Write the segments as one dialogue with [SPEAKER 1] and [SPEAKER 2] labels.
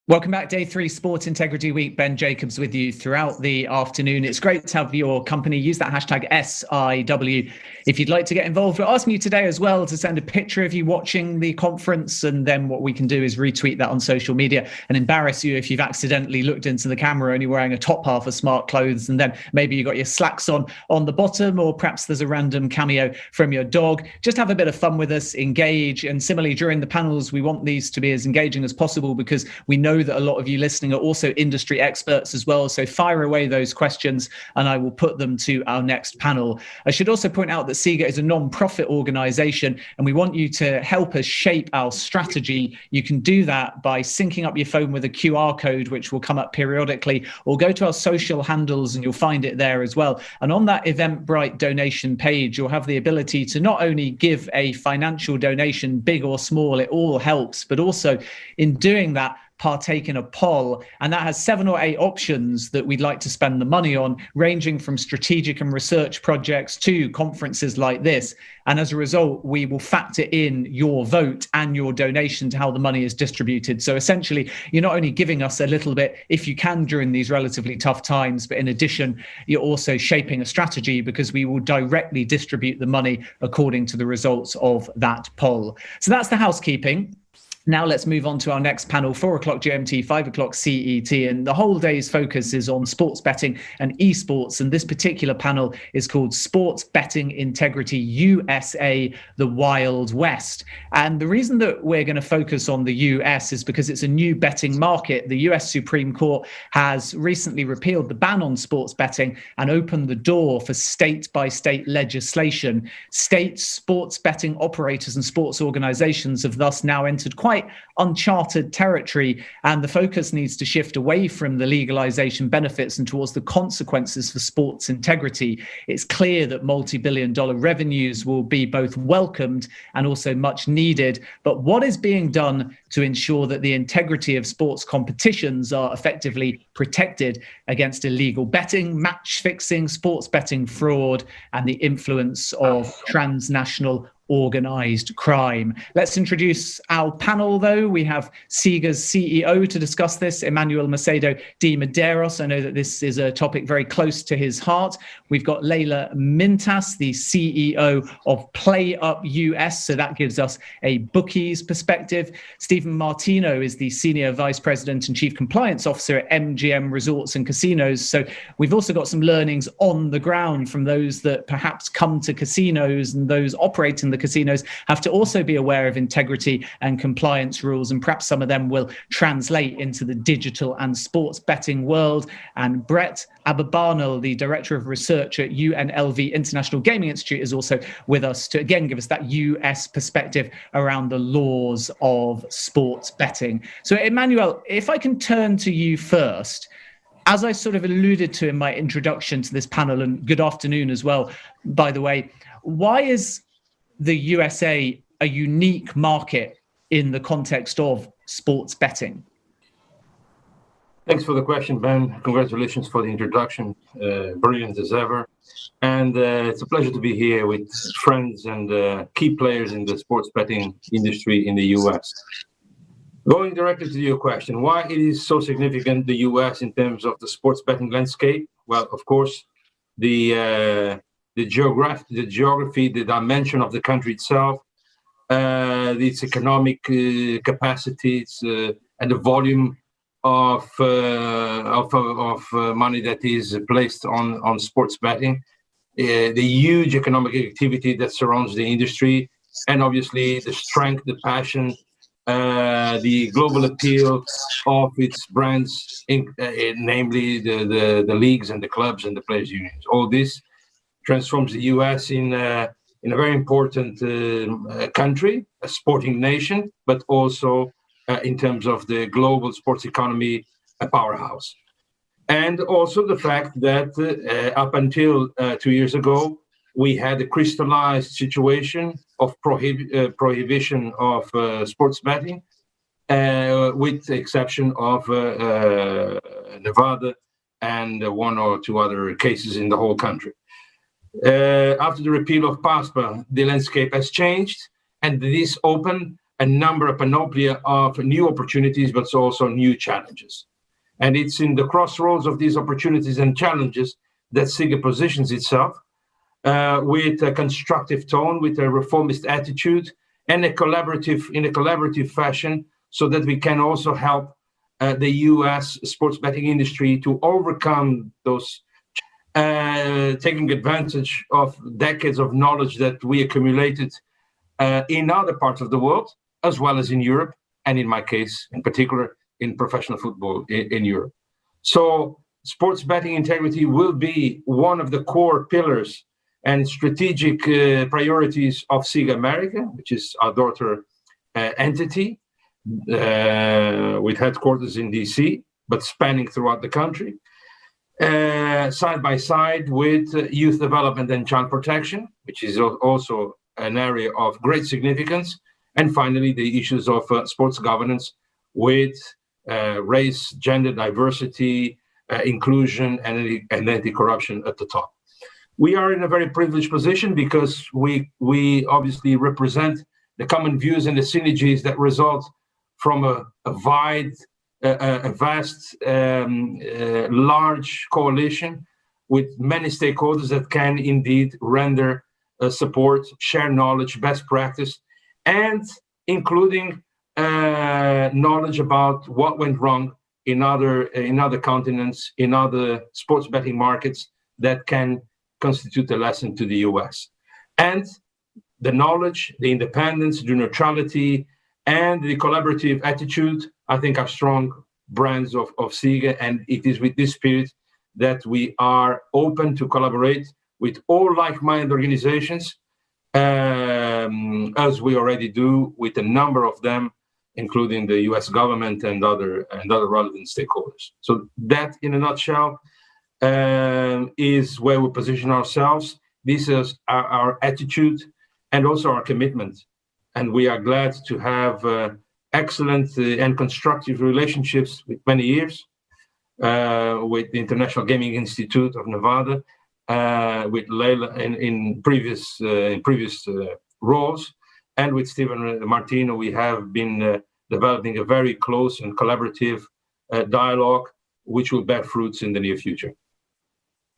[SPEAKER 1] Welcome back. Day 3 Sport Integrity Week. Ben Jacobs with you throughout the afternoon. It's great to have your company. Use that hashtag SIW if you'd like to get involved. We're asking you today as well to send a picture of you watching the conference, and then what we can do is retweet that on social media and embarrass you if you've accidentally looked into the camera only wearing a top half of smart clothes, and then maybe you got your slacks on the bottom, or perhaps there's a random cameo from your dog. Just have a bit of fun with us, engage, and similarly during the panels, we want these to be as engaging as possible because we know that a lot of you listening are also industry experts as well. So fire away those questions and I will put them to our next panel. I should also point out that SIGA is a non-profit organization and we want you to help us shape our strategy. You can do that by syncing up your phone with a QR code, which will come up periodically, or go to our social handles and you'll find it there as well. And on that Eventbrite donation page, you'll have the ability to not only give a financial donation, big or small, it all helps, but also in doing that, partake in a poll, and that has 7 or 8 options that we'd like to spend the money on, ranging from strategic and research projects to conferences like this. And as a result, we will factor in your vote and your donation to how the money is distributed. So essentially, you're not only giving us a little bit, if you can, during these relatively tough times, but in addition, you're also shaping a strategy because we will directly distribute the money according to the results of that poll. So that's the housekeeping. Now let's move on to our next panel, 4 o'clock GMT, 5 o'clock CET. And the whole day's focus is on sports betting and esports. And this particular panel is called Sports Betting Integrity USA, the Wild West. And the reason that we're going to focus on the US is because it's a new betting market. The US Supreme Court has recently repealed the ban on sports betting and opened the door for state-by-state legislation. State sports betting operators and sports organizations have thus now entered quite unchartered territory, and the focus needs to shift away from the legalization benefits and towards the consequences for sports integrity. It's clear that multi-billion-dollar revenues will be both welcomed and also much needed, but what is being done to ensure that the integrity of sports competitions are effectively protected against illegal betting, match fixing, sports betting fraud, and the influence of transnational organised crime? Let's introduce our panel, though. We have SIGA's CEO to discuss this, Emmanuel Macedo de Medeiros. I know that this is a topic very close to his heart. We've got Leila Mintas, the CEO of Play Up US, so that gives us a bookies perspective. Stephen Martino is the Senior Vice President and Chief Compliance Officer at MGM Resorts and Casinos. So we've also got some learnings on the ground from those that perhaps come to casinos, and those operating the casinos have to also be aware of integrity and compliance rules, and perhaps some of them will translate into the digital and sports betting world. And Brett Aberbarnel, the Director of Research at UNLV International Gaming Institute, is also with us to again give us that US perspective around the laws of sports betting. So Emmanuel, if I can turn to you first, as I sort of alluded to in my introduction to this panel, and good afternoon as well, by the way, why is the USA a unique market in the context of sports betting?
[SPEAKER 2] Thanks for the question, Ben. Congratulations for the introduction. Brilliant as ever. And it's a pleasure to be here with friends and key players in the sports betting industry in the US. Going directly to your question, why it is so significant, the US, in terms of the sports betting landscape? Well, of course, the geography, the dimension of the country itself, its economic capacities, and the volume of money that is placed on sports betting, the huge economic activity that surrounds the industry, and obviously the strength, the passion, the global appeal of its brands, namely the leagues and the clubs and the players' unions. All this transforms the US in a very important country, a sporting nation, but also in terms of the global sports economy, a powerhouse. And also the fact that up until 2 years ago, we had a crystallized situation of prohibition of sports betting, with the exception of Nevada and 1 or 2 other cases in the whole country. After the repeal of PASPA, the landscape has changed, and this opened a number, a panoplia of new opportunities, but also new challenges. And it's in the crossroads of these opportunities and challenges that SIGA positions itself with a constructive tone, with a reformist attitude, and in a collaborative fashion, so that we can also help the US sports betting industry to overcome those, taking advantage of decades of knowledge that we accumulated in other parts of the world, as well as in Europe, and in my case, in particular, in professional football in Europe. So sports betting integrity will be one of the core pillars and strategic priorities of SIGA America, which is our daughter entity with headquarters in DC, but spanning throughout the country, side by side with youth development and child protection, which is also an area of great significance. And finally, the issues of sports governance with race, gender diversity, inclusion, and anti-corruption at the top. We are in a very privileged position because we obviously represent the common views and the synergies that result from a vast, large coalition with many stakeholders that can indeed render support, share knowledge, best practice, and including knowledge about what went wrong in other continents, in other sports betting markets that can constitute a lesson to the US. And the knowledge, the independence, the neutrality, and the collaborative attitude, I think, are strong brands of SIGA, and it is with this spirit that we are open to collaborate with all like-minded organizations, as we already do with a number of them, including the US government and other relevant stakeholders. So that, in a nutshell, is where we position ourselves. This is our attitude and also our commitment. And we are glad to have excellent and constructive relationships with many years, with the International Gaming Institute of Nevada, with Leila in previous roles, and with Stephen Martino. We have been developing a very close and collaborative dialogue, which will bear fruits in the near future.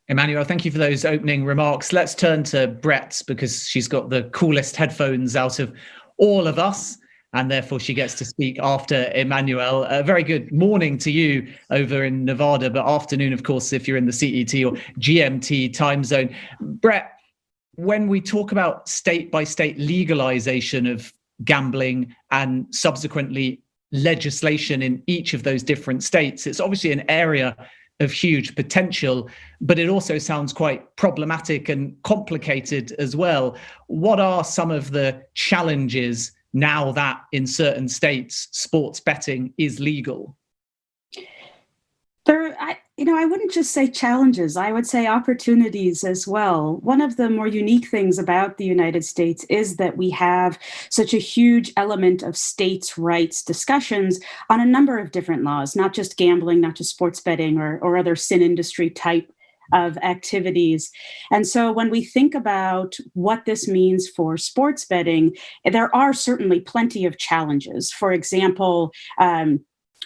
[SPEAKER 1] Emmanuel, thank you for those opening remarks. Let's turn to Brett, because she's got the coolest headphones out of all of us, and therefore she gets to speak after Emmanuel. A very good morning to you over in Nevada, but afternoon, of course, if you're in the CET or GMT time zone. Brett, when we talk about state-by-state legalization of gambling and subsequently legislation in each of those different states, it's obviously an area of huge potential, but it also sounds quite problematic and complicated as well. What are some of the challenges now that in certain states sports betting is legal?
[SPEAKER 3] I wouldn't just say challenges, I would say opportunities as well. One of the more unique things about the United States is that we have such a huge element of states' rights discussions on a number of different laws, not just gambling, not just sports betting or other sin industry type of activities. And so when we think about what this means for sports betting, there are certainly plenty of challenges. For example,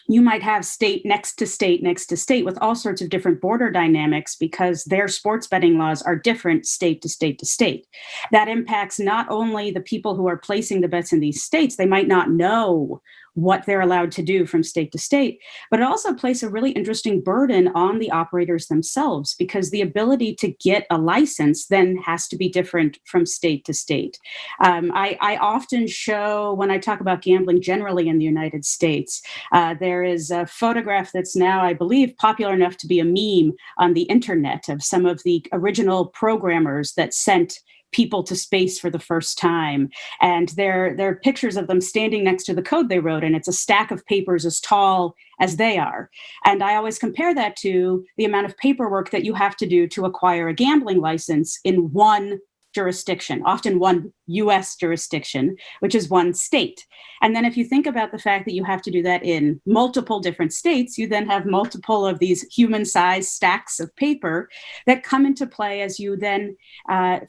[SPEAKER 3] you might have state next to state next to state with all sorts of different border dynamics because their sports betting laws are different state to state to state. That impacts not only the people who are placing the bets in these states, they might not know what they're allowed to do from state to state, but it also places a really interesting burden on the operators themselves because the ability to get a license then has to be different from state to state. I often show, when I talk about gambling generally in the United States, there is a photograph that's now, I believe, popular enough to be a meme on the internet of some of the original programmers that sent people to space for the first time. And there are pictures of them standing next to the code they wrote, and it's a stack of papers as tall as they are. And I always compare that to the amount of paperwork that you have to do to acquire a gambling license in one jurisdiction, often one US jurisdiction, which is one state. And then if you think about the fact that you have to do that in multiple different states, you then have multiple of these human-sized stacks of paper that come into play as you then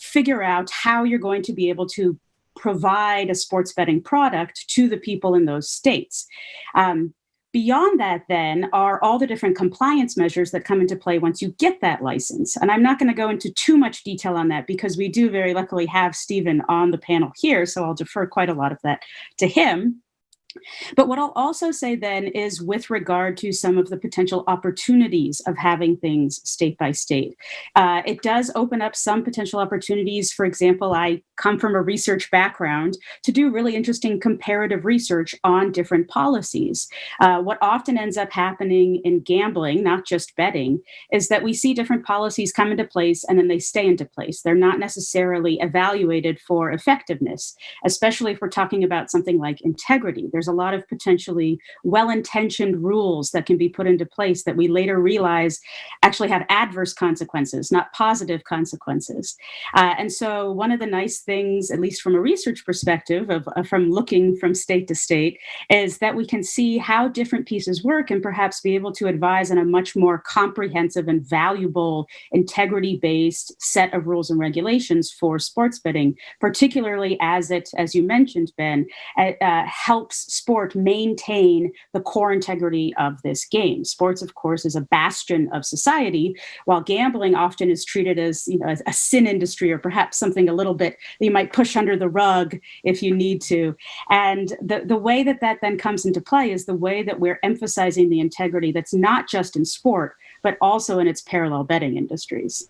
[SPEAKER 3] figure out how you're going to be able to provide a sports betting product to the people in those states. Beyond that, then, are all the different compliance measures that come into play once you get that license. And I'm not going to go into too much detail on that because we do very luckily have Stephen on the panel here, so I'll defer quite a lot of that to him. But what I'll also say then is with regard to some of the potential opportunities of having things state by state. It does open up some potential opportunities. For example, I come from a research background to do really interesting comparative research on different policies. What often ends up happening in gambling, not just betting, is that we see different policies come into place and then they stay into place. They're not necessarily evaluated for effectiveness, especially if we're talking about something like integrity. There's a lot of potentially well-intentioned rules that can be put into place that we later realize actually have adverse consequences, not positive consequences. And so one of the nice things, at least from a research perspective, from looking from state to state, is that we can see how different pieces work and perhaps be able to advise on a much more comprehensive and valuable integrity-based set of rules and regulations for sports betting, particularly as it, as you mentioned, Ben, helps sport maintain the core integrity of this game. Sports, of course, is a bastion of society, while gambling often is treated as, as a sin industry or perhaps something a little bit that you might push under the rug if you need to. And the way that then comes into play is the way that we're emphasizing the integrity that's not just in sport, but also in its parallel betting industries.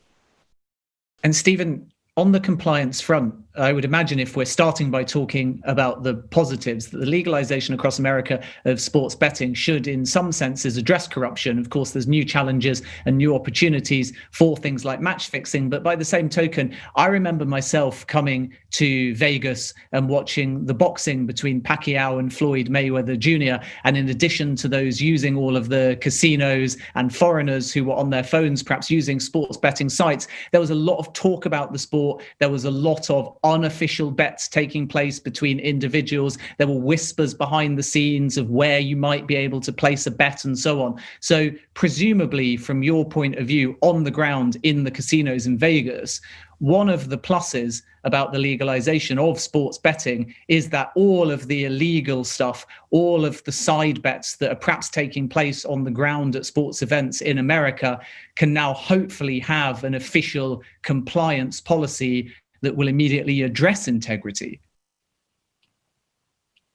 [SPEAKER 1] And Stephen, on the compliance front, I would imagine if we're starting by talking about the positives, that the legalization across America of sports betting should, in some senses, address corruption. Of course, there's new challenges and new opportunities for things like match fixing. But by the same token, I remember myself coming to Vegas and watching the boxing between Pacquiao and Floyd Mayweather Jr. And in addition to those using all of the casinos and foreigners who were on their phones, perhaps using sports betting sites, there was a lot of talk about the sport. There was a lot of unofficial bets taking place between individuals. There were whispers behind the scenes of where you might be able to place a bet and so on. So presumably, from your point of view, on the ground in the casinos in Vegas, one of the pluses about the legalization of sports betting is that all of the illegal stuff, all of the side bets that are perhaps taking place on the ground at sports events in America can now hopefully have an official compliance policy that will immediately address integrity.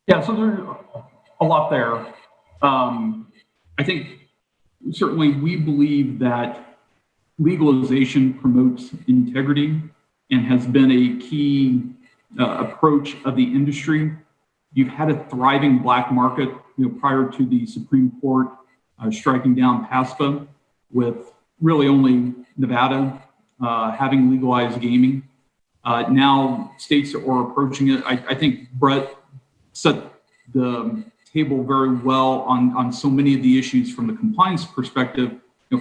[SPEAKER 4] Yeah, so there's a lot there. I think certainly we believe that legalization promotes integrity and has been a key approach of the industry. You've had a thriving black market, prior to the Supreme Court striking down PASPA, with really only Nevada having legalized gaming. Now states are approaching it. I think Brett set the table very well on so many of the issues from the compliance perspective,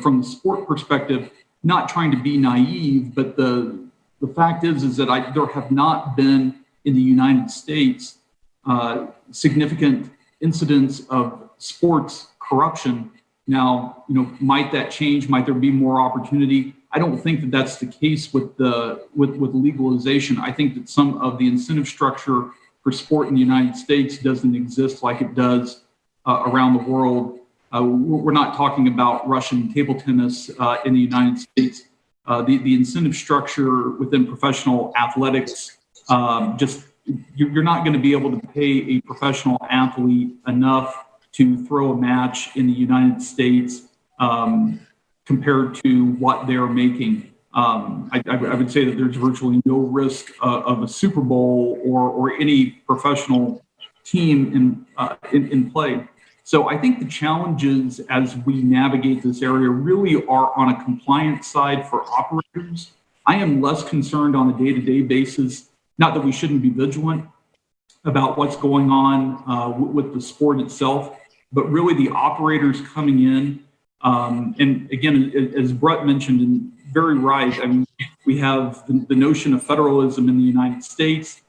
[SPEAKER 4] from the sport perspective, not trying to be naive, but the fact is that there have not been in the United States significant incidents of sports corruption. Now, might that change? Might there be more opportunity? I don't think that that's the case with legalization. I think that some of the incentive structure for sport in the United States doesn't exist like it does around the world. We're not talking about Russian table tennis in the United States. The incentive structure within professional athletics, you're not going to be able to pay a professional athlete enough to throw a match in the United States compared to what they're making. I would say that there's virtually no risk of a Super Bowl or any professional team in play. So I think the challenges as we navigate this area really are on a compliance side for operators. I am less concerned on a day-to-day basis, not that we shouldn't be vigilant about what's going on with the sport itself, but really the operators coming in. And again, as Brett mentioned, and very right, I mean, we have the notion of federalism in the United States.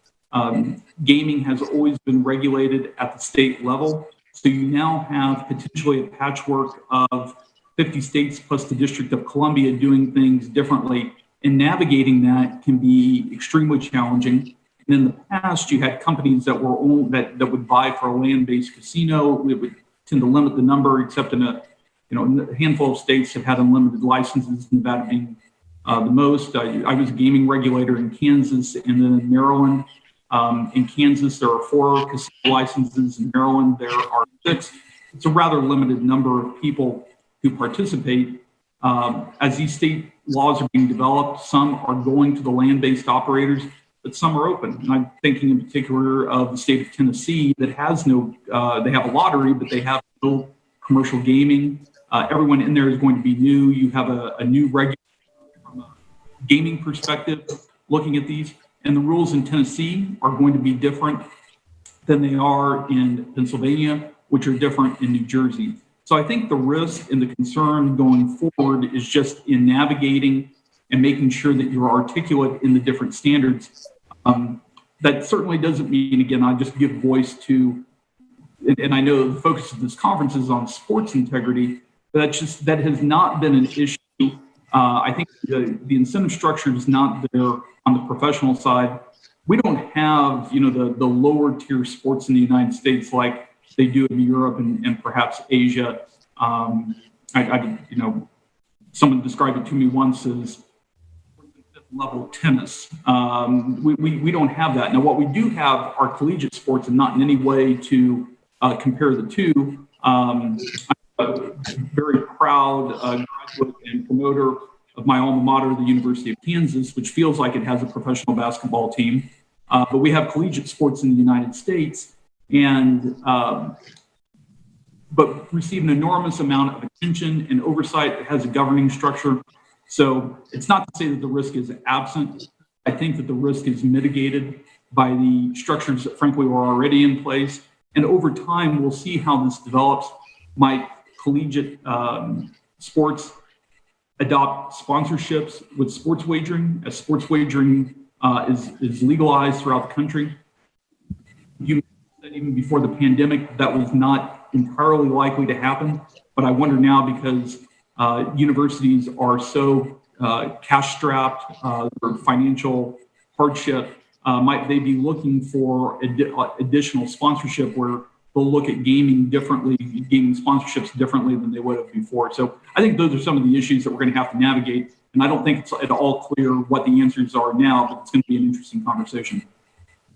[SPEAKER 4] Gaming has always been regulated at the state level. So you now have potentially a patchwork of 50 states plus the District of Columbia doing things differently. And navigating that can be extremely challenging. And in the past, you had companies that were that would buy for a land-based casino. We would tend to limit the number, except in a handful of states have had unlimited licenses, Nevada being the most. I was a gaming regulator in Kansas and then in Maryland. In Kansas, there are 4 casino licenses. In Maryland, there are 6. It's a rather limited number of people who participate. As these state laws are being developed, some are going to the land-based operators, but some are open. And I'm thinking in particular of the state of Tennessee that has no, they have a lottery, but they have no commercial gaming. Everyone in there is going to be new. You have a new regulator from a gaming perspective looking at these. And the rules in Tennessee are going to be different than they are in Pennsylvania, which are different in New Jersey. So I think the risk and the concern going forward is just in navigating and making sure that you're articulate in the different standards. That certainly doesn't mean, again, I just give voice to, and I know the focus of this conference is on sports integrity, but that has not been an issue. I think the incentive structure is not there on the professional side. We don't have, the lower tier sports in the United States like they do in Europe and perhaps Asia. Someone described it to me once as level tennis. We don't have that. Now, what we do have are collegiate sports, and not in any way to compare the two. I'm a very proud graduate and promoter of my alma mater, the University of Kansas, which feels like it has a professional basketball team. But we have collegiate sports in the United States, and but receive an enormous amount of attention and oversight. It has a governing structure. So it's not to say that the risk is absent. I think that the risk is mitigated by the structures that frankly were already in place. And over time, we'll see how this develops. Might collegiate sports adopt sponsorships with sports wagering, as sports wagering is legalized throughout the country? You said even before the pandemic, that was not entirely likely to happen. But I wonder now, because universities are so cash-strapped, or financial hardship, might they be looking for additional sponsorship where they'll look at gaming sponsorships differently than they would have before. So I think those are some of the issues that we're going to have to navigate. And I don't think it's at all clear what the answers are now, but it's going to be an interesting conversation.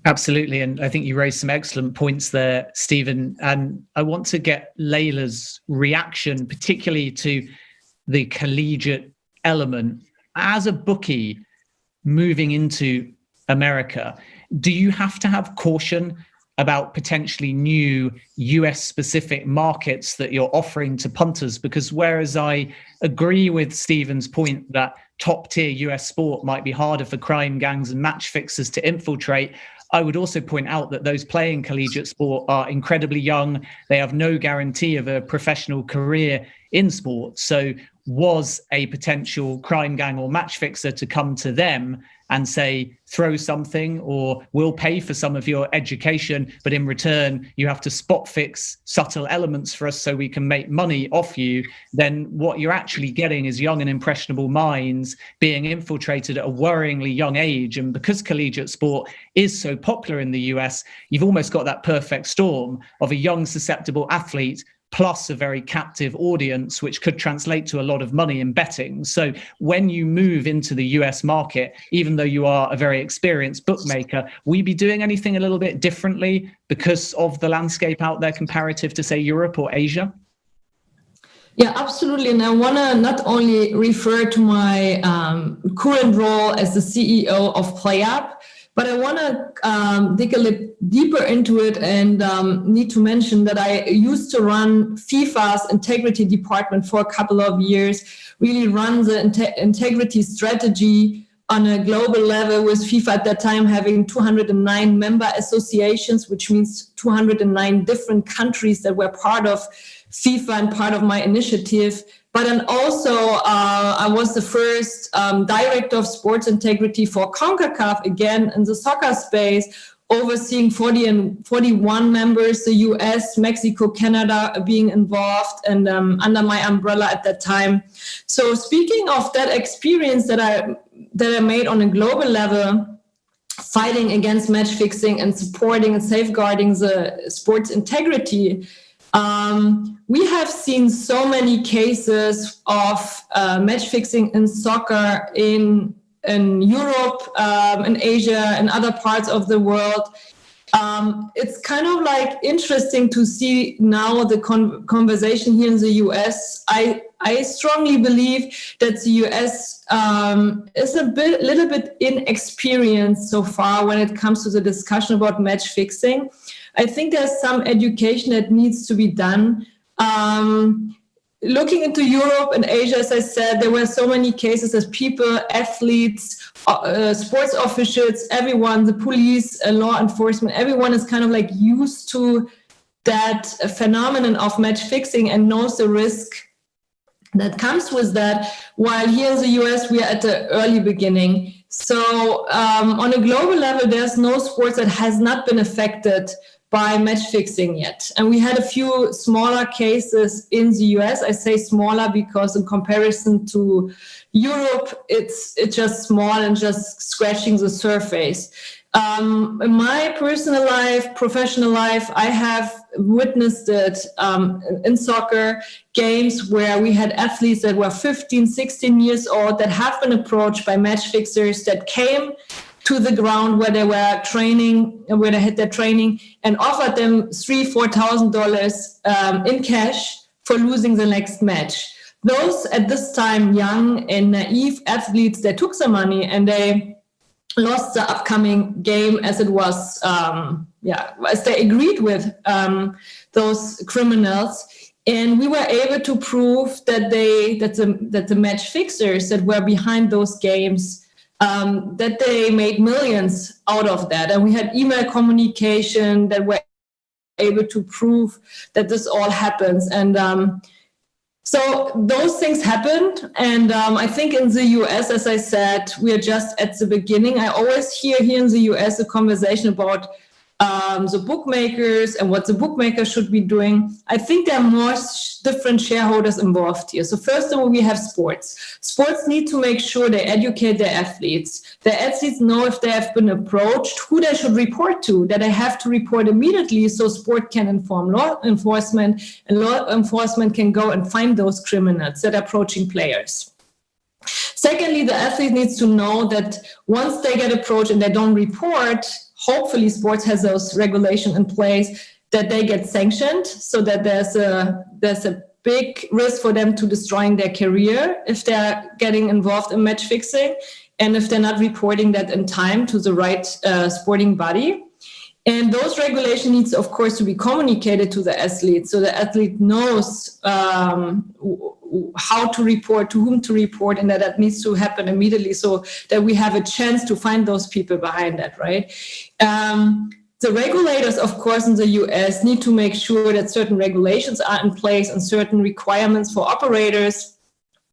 [SPEAKER 1] Absolutely. And I think you raised some excellent points there, Stephen. And I want to get Layla's reaction, particularly to the collegiate element. As a bookie moving into America, do you have to have caution about potentially new US-specific markets that you're offering to punters? Because whereas I agree with Stephen's point that top-tier US sport might be harder for crime gangs and match fixers to infiltrate, I would also point out that those playing collegiate sport are incredibly young. They have no guarantee of a professional career in sport. So was a potential crime gang or match fixer to come to them and say, throw something, or we'll pay for some of your education, but in return, you have to spot fix subtle elements for us so we can make money off you, then what you're actually getting is young and impressionable minds being infiltrated at a worryingly young age. And because collegiate sport is so popular in the US, you've almost got that perfect storm of a young, susceptible athlete plus a very captive audience, which could translate to a lot of money in betting. So when you move into the US market, even though you are a very experienced bookmaker, will you be doing anything a little bit differently because of the landscape out there comparative to, say, Europe or Asia?
[SPEAKER 5] Yeah, absolutely. And I want to not only refer to my current role as the CEO of PlayUp, but I want to dig a little deeper into it and need to mention that I used to run FIFA's integrity department for a couple of years, really run the integrity strategy on a global level, with FIFA at that time having 209 member associations, which means 209 different countries that were part of FIFA and part of my initiative. But then also, I was the first director of sports integrity for CONCACAF, again, in the soccer space, overseeing 41 members, the US, Mexico, Canada being involved, and under my umbrella at that time. So speaking of that experience that I made on a global level, fighting against match fixing and supporting and safeguarding the sports integrity, we have seen so many cases of match fixing in soccer in Europe, in Asia, and other parts of the world. It's kind of like interesting to see now the conversation here in the US. I strongly believe that the US is little bit inexperienced so far when it comes to the discussion about match fixing. I think there's some education that needs to be done. Looking into Europe and Asia, as I said, there were so many cases as people, athletes, sports officials, everyone, the police, law enforcement, everyone is kind of like used to that phenomenon of match fixing and knows the risk that comes with that. While here in the US, we are at the early beginning. So on a global level, there's no sports that has not been affected by match fixing yet. And we had a few smaller cases in the US. I say smaller because in comparison to Europe, it's just small and just scratching the surface. In my personal life, professional life, I have witnessed it in soccer games where we had athletes that were 15, 16 years old that have been approached by match fixers that came to the ground where they were training, where they had their training, and offered them $3,000-$4,000 in cash for losing the next match. Those at this time young and naive athletes, they took the money and they lost the upcoming game as it was, as they agreed with those criminals. And we were able to prove that the match fixers that were behind those games, that they made millions out of that. And we had email communication that were able to prove that this all happens. And so those things happened. And I think in the US, as I said, we are just at the beginning. I always hear here in the US a conversation about the bookmakers and what the bookmakers should be doing. I think there are more different shareholders involved here. So first of all, we have sports. Sports need to make sure they educate their athletes. Their athletes know if they have been approached, who they should report to, that they have to report immediately so sport can inform law enforcement, and law enforcement can go and find those criminals that are approaching players. Secondly, the athlete needs to know that once they get approached and they don't report, hopefully sports has those regulations in place that they get sanctioned, so that there's a big risk for them to destroying their career if they're getting involved in match fixing and if they're not reporting that in time to the right sporting body. And those regulations needs, of course, to be communicated to the athlete so the athlete knows how to report, to whom to report, and that needs to happen immediately so that we have a chance to find those people behind that, right? The regulators, of course, in the US need to make sure that certain regulations are in place and certain requirements for operators.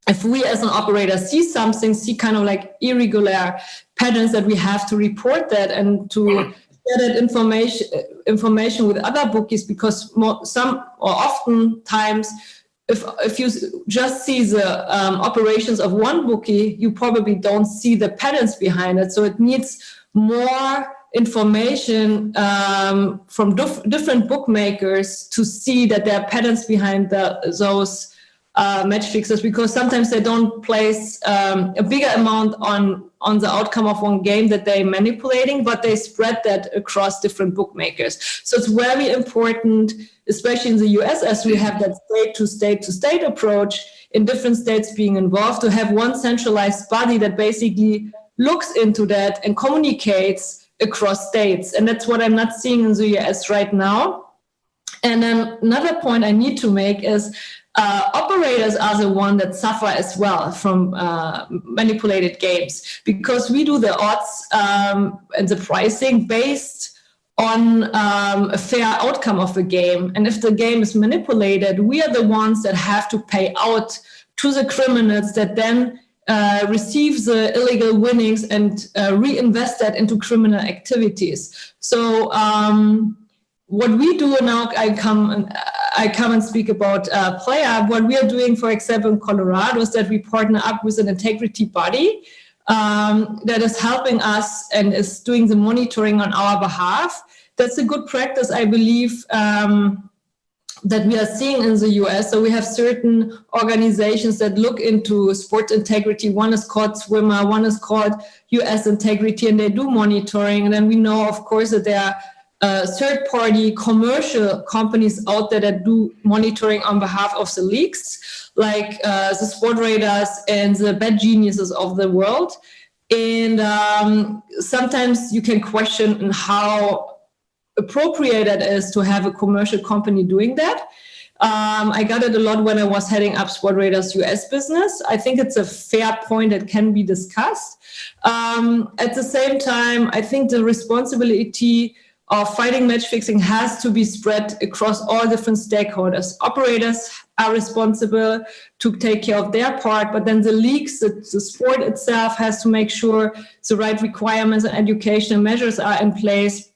[SPEAKER 5] If we as an operator see kind of like irregular patterns, that we have to report that and to share that information with other bookies, because oftentimes if you just see the operations of one bookie, you probably don't see the patterns behind it. So it needs more information from different bookmakers to see that there are patterns behind those match fixers, because sometimes they don't place a bigger amount on the outcome of one game that they're manipulating, but they spread that across different bookmakers. So it's very important, especially in the US, as we have that state-to-state approach in different states being involved, to have one centralized body that basically looks into that and communicates across states. And that's what I'm not seeing in the US right now. And then another point I need to make is operators are the one that suffer as well from manipulated games, because we do the odds and the pricing based on a fair outcome of the game. And if the game is manipulated, we are the ones that have to pay out to the criminals that then receive the illegal winnings and reinvest that into criminal activities. So what we do now, I come and speak about PlayUp. What we are doing, for example, in Colorado, is that we partner up with an integrity body that is helping us and is doing the monitoring on our behalf. That's a good practice, I believe, that we are seeing in the US. So we have certain organizations that look into sports integrity. One is called Swimmer, one is called US Integrity, and they do monitoring. And then we know, of course, that there are third-party commercial companies out there that do monitoring on behalf of the leagues, like the Sport Radars and the Bet Geniuses of the world. And sometimes you can question how appropriate it is to have a commercial company doing that. I got it a lot when I was heading up Sport Radar's US business. I think it's a fair point that can be discussed. At the same time, I think the responsibility of fighting match fixing has to be spread across all different stakeholders. Operators are responsible to take care of their part, but then the leagues, the sport itself has to make sure the right requirements and educational measures are in place.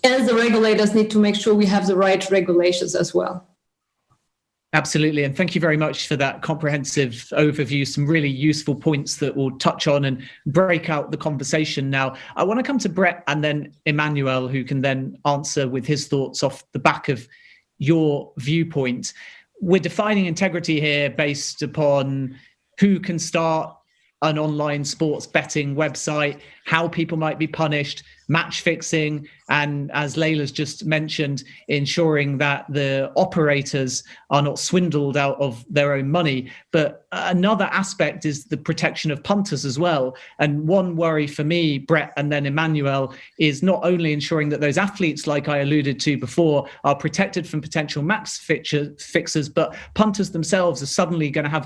[SPEAKER 5] And the regulators need to make sure we have the right regulations as well.
[SPEAKER 1] Absolutely. And thank you very much for that comprehensive overview. Some really useful points that we'll touch on and break out the conversation now. I want to come to Brett and then Emmanuel, who can then answer with his thoughts off the back of your viewpoint. We're defining integrity here based upon who can start an online sports betting website, how people might be punished, match fixing, and as Layla's just mentioned, ensuring that the operators are not swindled out of their own money. But another aspect is the protection of punters as well. And one worry for me, Brett, and then Emmanuel, is not only ensuring that those athletes, like I alluded to before, are protected from potential match fixers, but punters themselves are suddenly going to have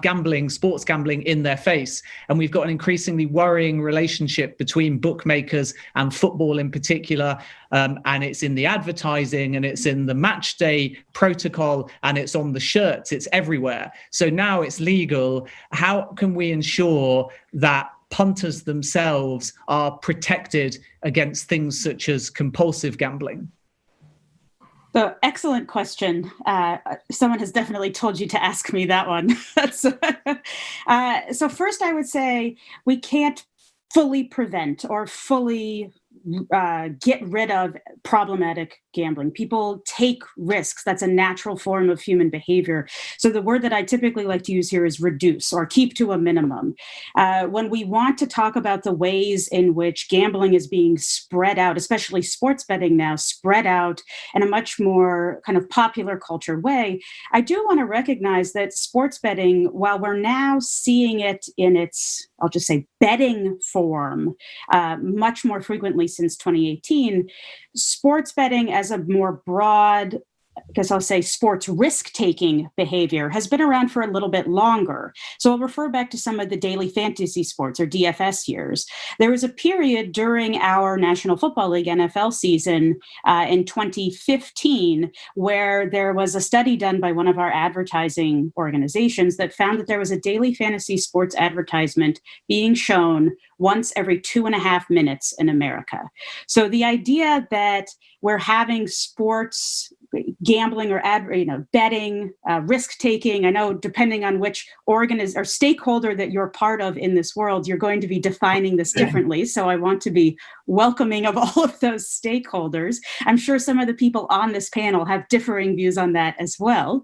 [SPEAKER 1] sports gambling in their face. And we've got an increasingly worrying relationship between bookmakers and football in particular. And it's in the advertising, and it's in the match day protocol, and it's on the shirts, it's everywhere. So now it's legal. How can we ensure that punters themselves are protected against things such as compulsive gambling?
[SPEAKER 3] So excellent question. Someone has definitely told you to ask me that one. So first I would say we can't fully prevent or fully get rid of problematic gambling. People take risks. That's a natural form of human behavior. So the word that I typically like to use here is reduce or keep to a minimum. When we want to talk about the ways in which gambling is being spread out, especially sports betting now, spread out in a much more kind of popular culture way, I do want to recognize that sports betting, while we're now seeing it in its, I'll just say, betting form much more frequently since 2018, sports betting as a more broad, I guess I'll say sports risk-taking behavior has been around for a little bit longer. So I'll refer back to some of the daily fantasy sports or DFS years. There was a period during our National Football League NFL season in 2015 where there was a study done by one of our advertising organizations that found that there was a daily fantasy sports advertisement being shown once every 2.5 minutes in America. So the idea that we're having sports gambling or betting, risk-taking, I know depending on which or stakeholder that you're part of in this world, you're going to be defining this differently. So I want to be welcoming of all of those stakeholders. I'm sure some of the people on this panel have differing views on that as well.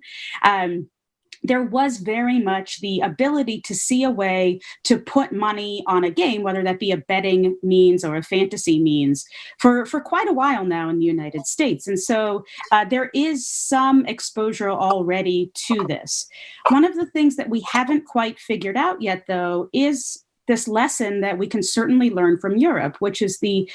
[SPEAKER 3] There was very much the ability to see a way to put money on a game, whether that be a betting means or a fantasy means, for quite a while now in the United States. And so there is some exposure already to this. One of the things that we haven't quite figured out yet, though, is this lesson that we can certainly learn from Europe, which is the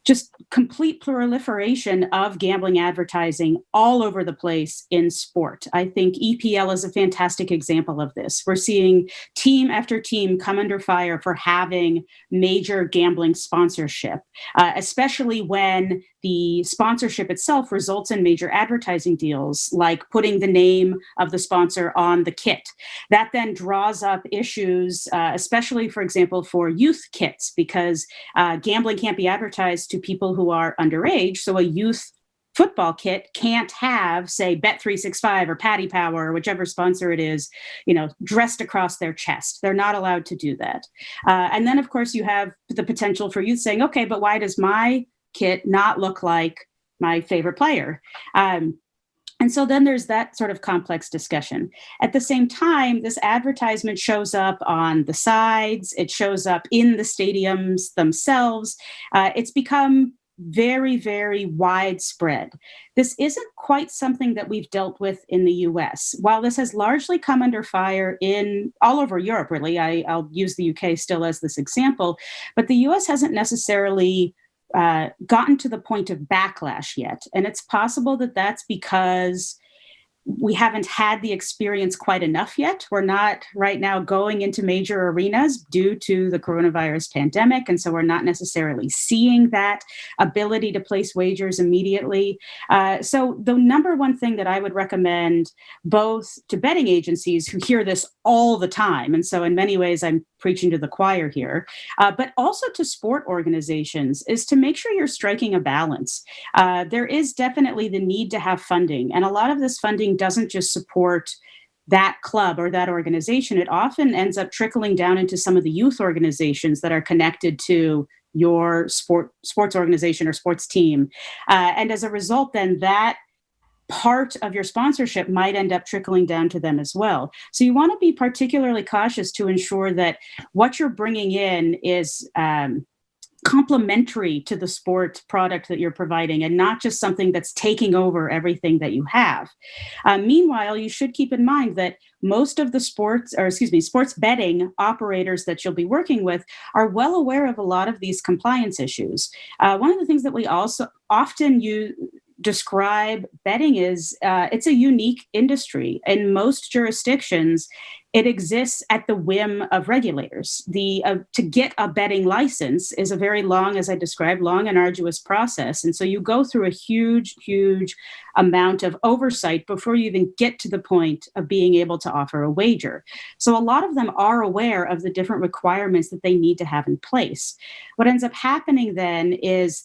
[SPEAKER 3] just complete proliferation of gambling advertising all over the place in sport. I think EPL is a fantastic example of this. We're seeing team after team come under fire for having major gambling sponsorship, especially when the sponsorship itself results in major advertising deals, like putting the name of the sponsor on the kit. That then draws up issues, especially, for example, for youth kits, because gambling can't be advertised to people who are underage. So a youth football kit can't have, say, Bet365 or Paddy Power or whichever sponsor it is, dressed across their chest. They're not allowed to do that. And then, of course, you have the potential for youth saying, okay, but why does my kit not look like my favorite player? And so then there's that sort of complex discussion. At the same time, this advertisement shows up on the sides. It shows up in the stadiums themselves. It's become very, very widespread. This isn't quite something that we've dealt with in the US. While this has largely come under fire in all over Europe, really, I'll use the UK still as this example, but the US hasn't necessarily gotten to the point of backlash yet. And it's possible that that's because we haven't had the experience quite enough yet. We're not right now going into major arenas due to the coronavirus pandemic. And so we're not necessarily seeing that ability to place wagers immediately. So the number one thing that I would recommend both to betting agencies who hear this all the time, and so in many ways I'm preaching to the choir here, but also to sport organizations, is to make sure you're striking a balance. There is definitely the need to have funding, and a lot of this funding doesn't just support that club or that organization. It often ends up trickling down into some of the youth organizations that are connected to your sports organization or sports team. And as a result, then that part of your sponsorship might end up trickling down to them as well. So you want to be particularly cautious to ensure that what you're bringing in is complementary to the sport product that you're providing and not just something that's taking over everything that you have. Meanwhile, you should keep in mind that most of the sports betting operators that you'll be working with are well aware of a lot of these compliance issues. One of the things that we also often describe betting is it's a unique industry. In most jurisdictions, it exists at the whim of regulators. To get a betting license is a very long, as I described, long and arduous process. And so you go through a huge, huge amount of oversight before you even get to the point of being able to offer a wager. So a lot of them are aware of the different requirements that they need to have in place. What ends up happening then is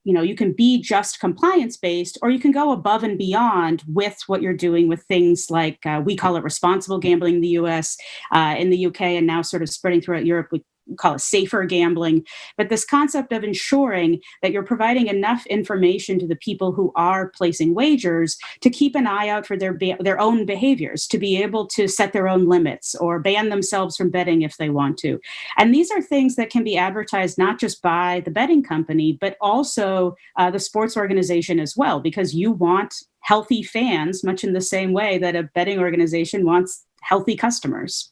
[SPEAKER 3] you can be just compliance-based, or you can go above and beyond with what you're doing with things like, we call it responsible gambling in the US, in the UK, and now sort of spreading throughout Europe, we call it safer gambling. But this concept of ensuring that you're providing enough information to the people who are placing wagers to keep an eye out for their own behaviors, to be able to set their own limits or ban themselves from betting if they want to. And these are things that can be advertised not just by the betting company, but also the sports organization as well, because you want healthy fans, much in the same way that a betting organization wants healthy customers.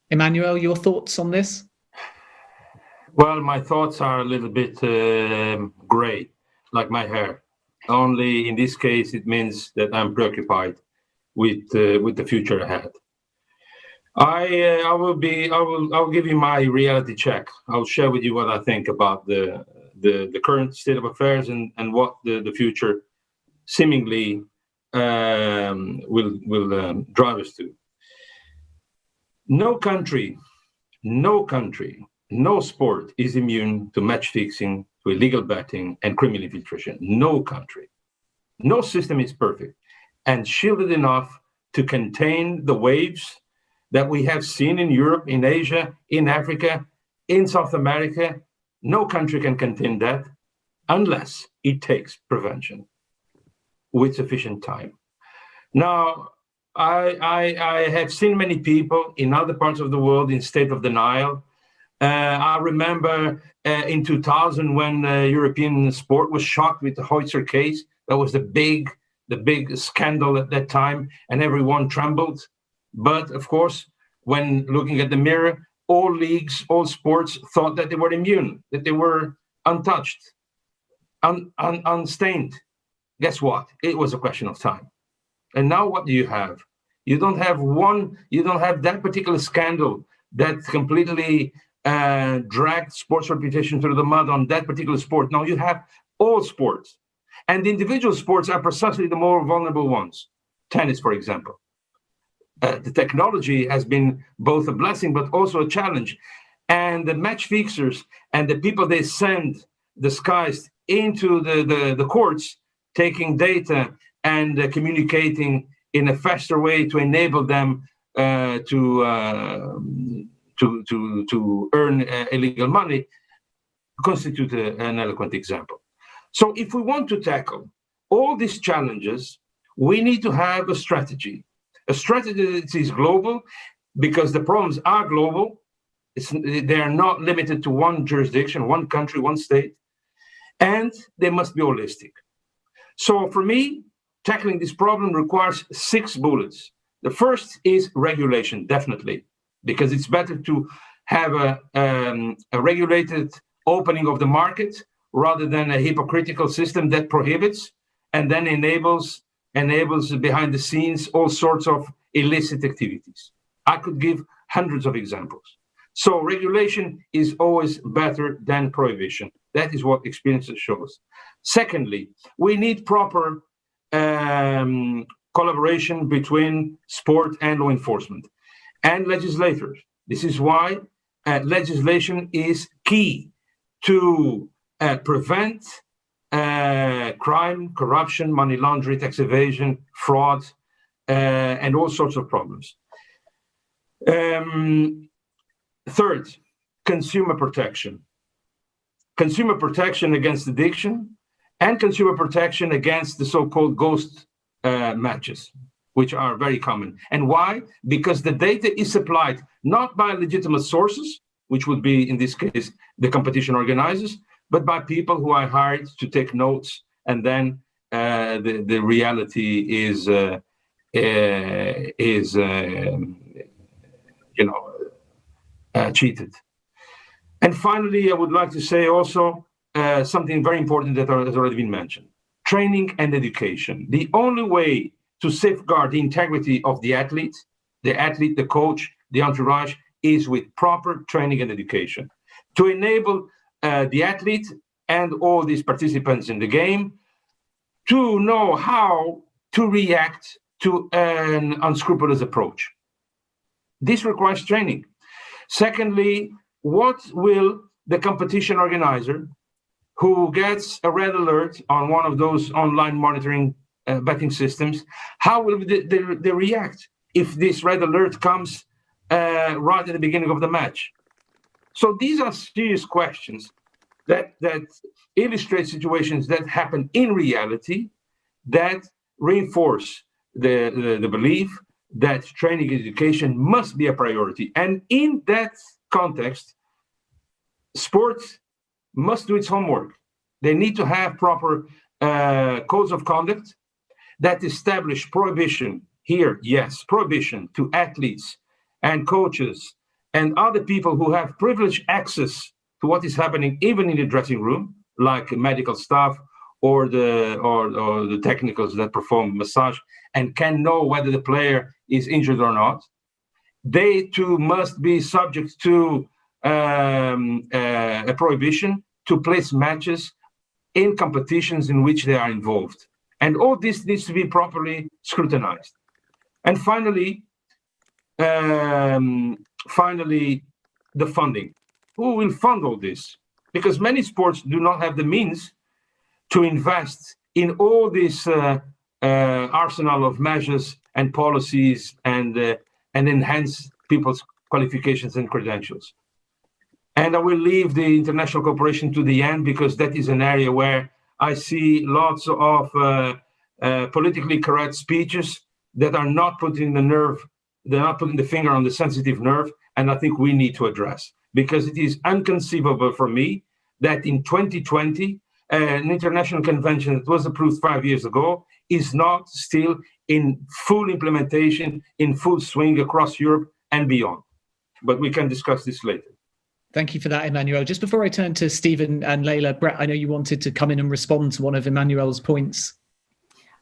[SPEAKER 1] Emmanuel, your thoughts on this?
[SPEAKER 2] Well, my thoughts are a little bit gray, like my hair. Only in this case, it means that I'm preoccupied with the future ahead. I'll give you my reality check. I'll share with you what I think about the current state of affairs and what the future seemingly will drive us to. No country, no sport is immune to match fixing, to illegal betting and criminal infiltration. No country. No system is perfect and shielded enough to contain the waves that we have seen in Europe, in Asia, in Africa, in South America. No country can contain that unless it takes prevention with sufficient time. Now, I have seen many people in other parts of the world in state of denial. I remember in 2000 when European sport was shocked with the Hoitzer case. That was the big scandal at that time, and everyone trembled. But of course, when looking at the mirror, all leagues, all sports thought that they were immune, that they were untouched, unstained. Guess what? It was a question of time. And now what do you have? You don't have that particular scandal that completely dragged sports reputation through the mud on that particular sport. Now you have all sports. And the individual sports are precisely the more vulnerable ones. Tennis, for example. The technology has been both a blessing, but also a challenge. And the match fixers and the people they send disguised into the courts taking data and communicating in a faster way to enable them to earn illegal money constitute an eloquent example. So if we want to tackle all these challenges, we need to have a strategy that is global, because the problems are global. They are not limited to one jurisdiction, one country, one state, and they must be holistic. So for me, tackling this problem requires 6 bullets. The first is regulation, definitely, because it's better to have a regulated opening of the market rather than a hypocritical system that prohibits and then enables behind the scenes all sorts of illicit activities. I could give hundreds of examples. So regulation is always better than prohibition. That is what experience shows. Secondly, we need proper collaboration between sport and law enforcement and legislators. This is why legislation is key to prevent crime, corruption, money laundering, tax evasion, fraud, and all sorts of problems. Third, consumer protection. Consumer protection against addiction and consumer protection against the so-called ghost matches, which are very common. And why? Because the data is supplied not by legitimate sources, which would be, in this case, the competition organizers, but by people who are hired to take notes, and then the reality is cheated. And finally, I would like to say also something very important that has already been mentioned: training and education. The only way to safeguard the integrity of the athlete, the coach, the entourage, is with proper training and education to enable the athlete and all these participants in the game to know how to react to an unscrupulous approach. This requires training. Secondly, what will the competition organizer who gets a red alert on one of those online monitoring betting systems, how will they react if this red alert comes right at the beginning of the match? So these are serious questions that illustrate situations that happen in reality, that reinforce the belief that training and education must be a priority. And in that context, sports must do its homework. They need to have proper codes of conduct that establish prohibition here, yes, prohibition to athletes and coaches and other people who have privileged access to what is happening even in the dressing room, like medical staff or the technicals that perform massage and can know whether the player is injured or not. They too must be subject to a prohibition to place matches in competitions in which they are involved. And all this needs to be properly scrutinized. And finally, the funding. Who will fund all this? Because many sports do not have the means to invest in all this arsenal of measures and policies and enhance people's qualifications and credentials. And I will leave the international cooperation to the end, because that is an area where I see lots of politically correct speeches that are not putting the finger on the sensitive nerve, and I think we need to address. Because it is inconceivable for me that in 2020, an international convention that was approved 5 years ago is not still in full implementation, in full swing across Europe and beyond. But we can discuss this later.
[SPEAKER 1] Thank you for that, Emmanuel. Just before I turn to Stephen and Leila, Brett, I know you wanted to come in and respond to one of Emmanuel's points.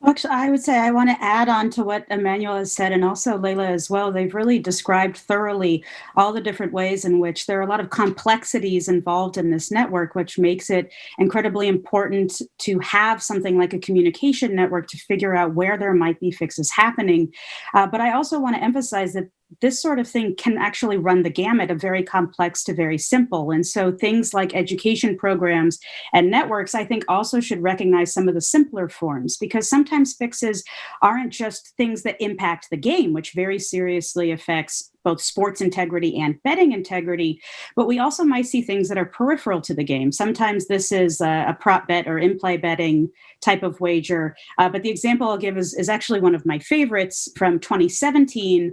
[SPEAKER 3] Actually, I would say I want to add on to what Emmanuel has said, and also Leila as well. They've really described thoroughly all the different ways in which there are a lot of complexities involved in this network, which makes it incredibly important to have something like a communication network to figure out where there might be fixes happening. But I also want to emphasize that this sort of thing can actually run the gamut of very complex to very simple. And so things like education programs and networks, I think, also should recognize some of the simpler forms, because sometimes fixes aren't just things that impact the game, which very seriously affects both sports integrity and betting integrity, but we also might see things that are peripheral to the game. Sometimes this is a prop bet or in-play betting type of wager. But the example I'll give is actually one of my favorites from 2017,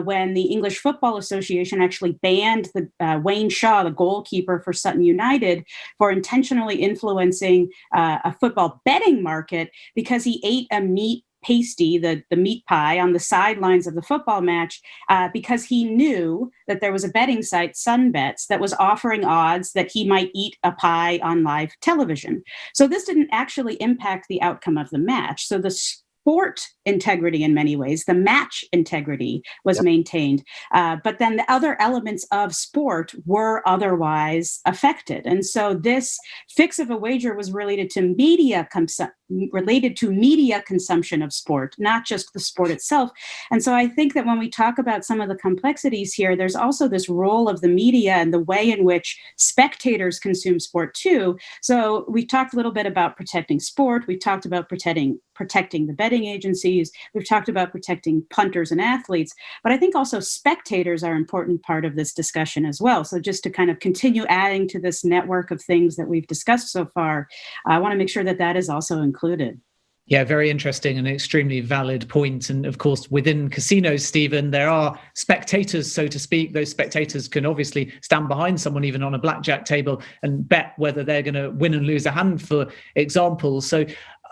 [SPEAKER 3] when the English Football Association actually banned Wayne Shaw, the goalkeeper for Sutton United, for intentionally influencing a football betting market because he ate a meat pasty, the meat pie, on the sidelines of the football match, because he knew that there was a betting site, Sunbets, that was offering odds that he might eat a pie on live television. So this didn't actually impact the outcome of the match. So the sport integrity, in many ways, the match integrity was maintained. But then the other elements of sport were otherwise affected. And so this fix of a wager was related to media consumption of sport, not just the sport itself. And so I think that when we talk about some of the complexities here, there's also this role of the media and the way in which spectators consume sport too. So we talked a little bit about protecting sport. We talked about protecting the betting agencies. We've talked about protecting punters and athletes, but I think also spectators are an important part of this discussion as well. So just to kind of continue adding to this network of things that we've discussed so far, I want to make sure that that is also included.
[SPEAKER 1] Yeah, very interesting and extremely valid point. And of course, within casinos, Stephen, there are spectators, so to speak. Those spectators can obviously stand behind someone, even on a blackjack table, and bet whether they're going to win and lose a hand, for example. So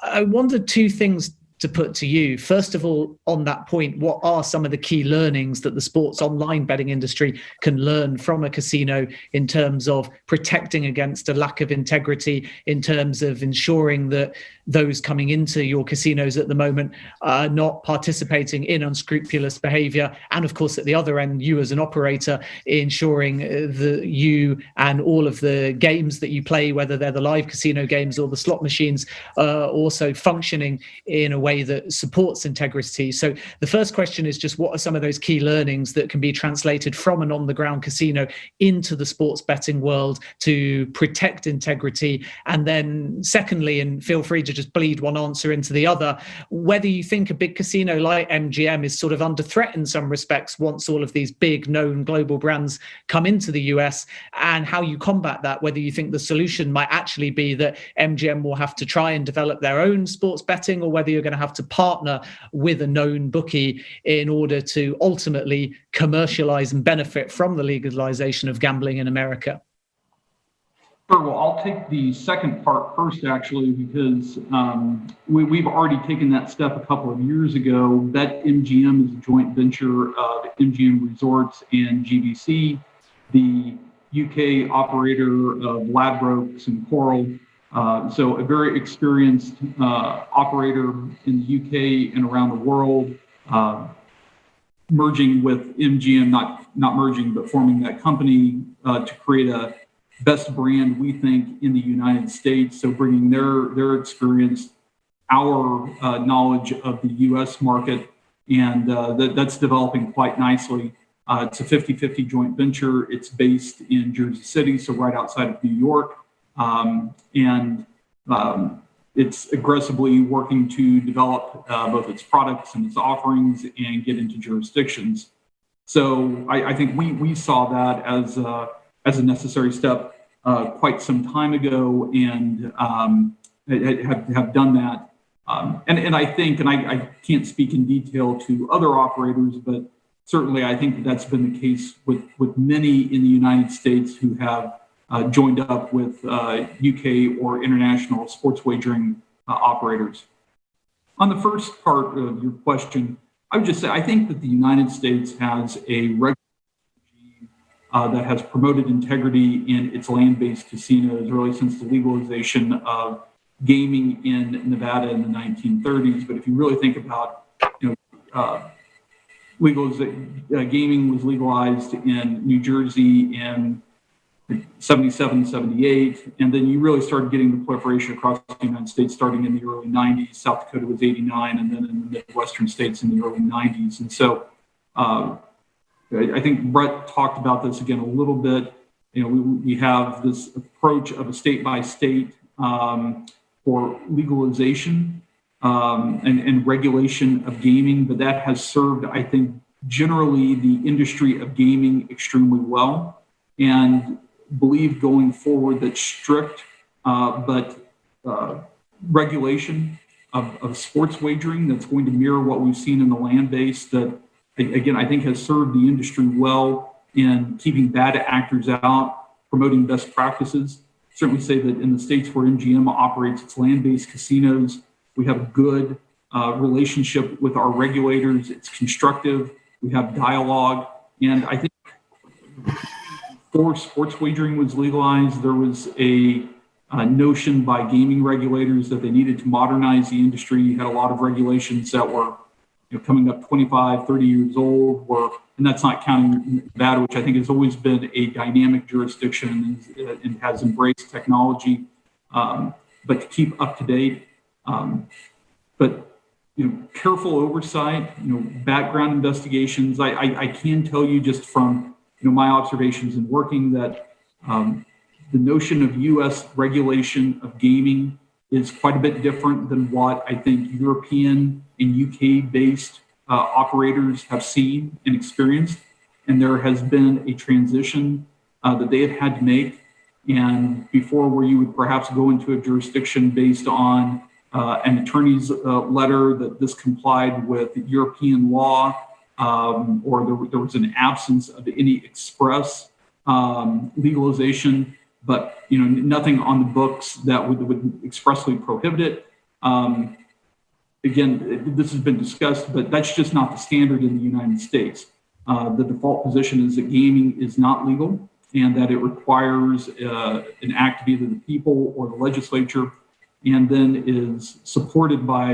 [SPEAKER 1] I wondered two things to put to you. First of all, on that point, what are some of the key learnings that the sports online betting industry can learn from a casino in terms of protecting against a lack of integrity, in terms of ensuring that those coming into your casinos at the moment are not participating in unscrupulous behavior? And of course, at the other end, you as an operator, ensuring that you and all of the games that you play, whether they're the live casino games or the slot machines, are also functioning in a way that supports integrity. So the first question is just, what are some of those key learnings that can be translated from an on-the-ground casino into the sports betting world to protect integrity? And then secondly, and feel free to just bleed one answer into the other, whether you think a big casino like MGM is sort of under threat in some respects once all of these big known global brands come into the US, and how you combat that, whether you think the solution might actually be that MGM will have to try and develop their own sports betting, or whether you're going to have to partner with a known bookie in order to ultimately commercialize and benefit from the legalization of gambling in America.
[SPEAKER 4] Sure. Well, I'll take the second part first, actually, because we've already taken that step a couple of years ago. BetMGM is a joint venture of MGM Resorts and GVC, the UK operator of Ladbrokes and Coral. So a very experienced operator in the UK and around the world, merging with MGM, not merging, but forming that company to create a best brand, we think, in the United States. So bringing their experience, our knowledge of the US market, and that's developing quite nicely. It's a 50-50 joint venture. It's based in Jersey City, so right outside of New York. And it's aggressively working to develop both its products and its offerings and get into jurisdictions. So I think we saw that as a necessary step quite some time ago, and have done that. And I think, and I can't speak in detail to other operators, but certainly I think that's been the case with many in the United States who have joined up with UK or international sports wagering operators. On the first part of your question, I would just say I think that the United States has a regulatory regime that has promoted integrity in its land-based casinos really since the legalization of gaming in Nevada in the 1930s. But if you really think about, gaming was legalized in New Jersey in 77, 78, and then you really started getting the proliferation across the United States starting in the early 90s. South Dakota was 89, and then in the Midwestern states in the early 90s. And so I think Brett talked about this again a little bit. We have this approach of a state by state for legalization and regulation of gaming, but that has served, I think, generally the industry of gaming extremely well, and believe going forward that strict but regulation of sports wagering that's going to mirror what we've seen in the land base that, again, I think has served the industry well in keeping bad actors out, promoting best practices. Certainly say that in the states where MGM operates its land-based casinos, we have a good relationship with our regulators. It's constructive. We have dialogue. And I think before sports wagering was legalized, there was a notion by gaming regulators that they needed to modernize the industry. You had a lot of regulations that were coming up 25, 30 years old, and that's not counting Nevada, which I think has always been a dynamic jurisdiction and has embraced technology, but to keep up to date. But careful oversight, background investigations. I can tell you just from my observations in working that the notion of U.S. regulation of gaming is quite a bit different than what I think European and UK-based operators have seen and experienced. And there has been a transition that they have had to make. And before, where you would perhaps go into a jurisdiction based on an attorney's letter that this complied with European law, or there was an absence of any express legalization, but nothing on the books that would expressly prohibit it. Again, this has been discussed, but that's just not the standard in the United States. The default position is that gaming is not legal and that it requires an act of either the people or the legislature, and then is supported by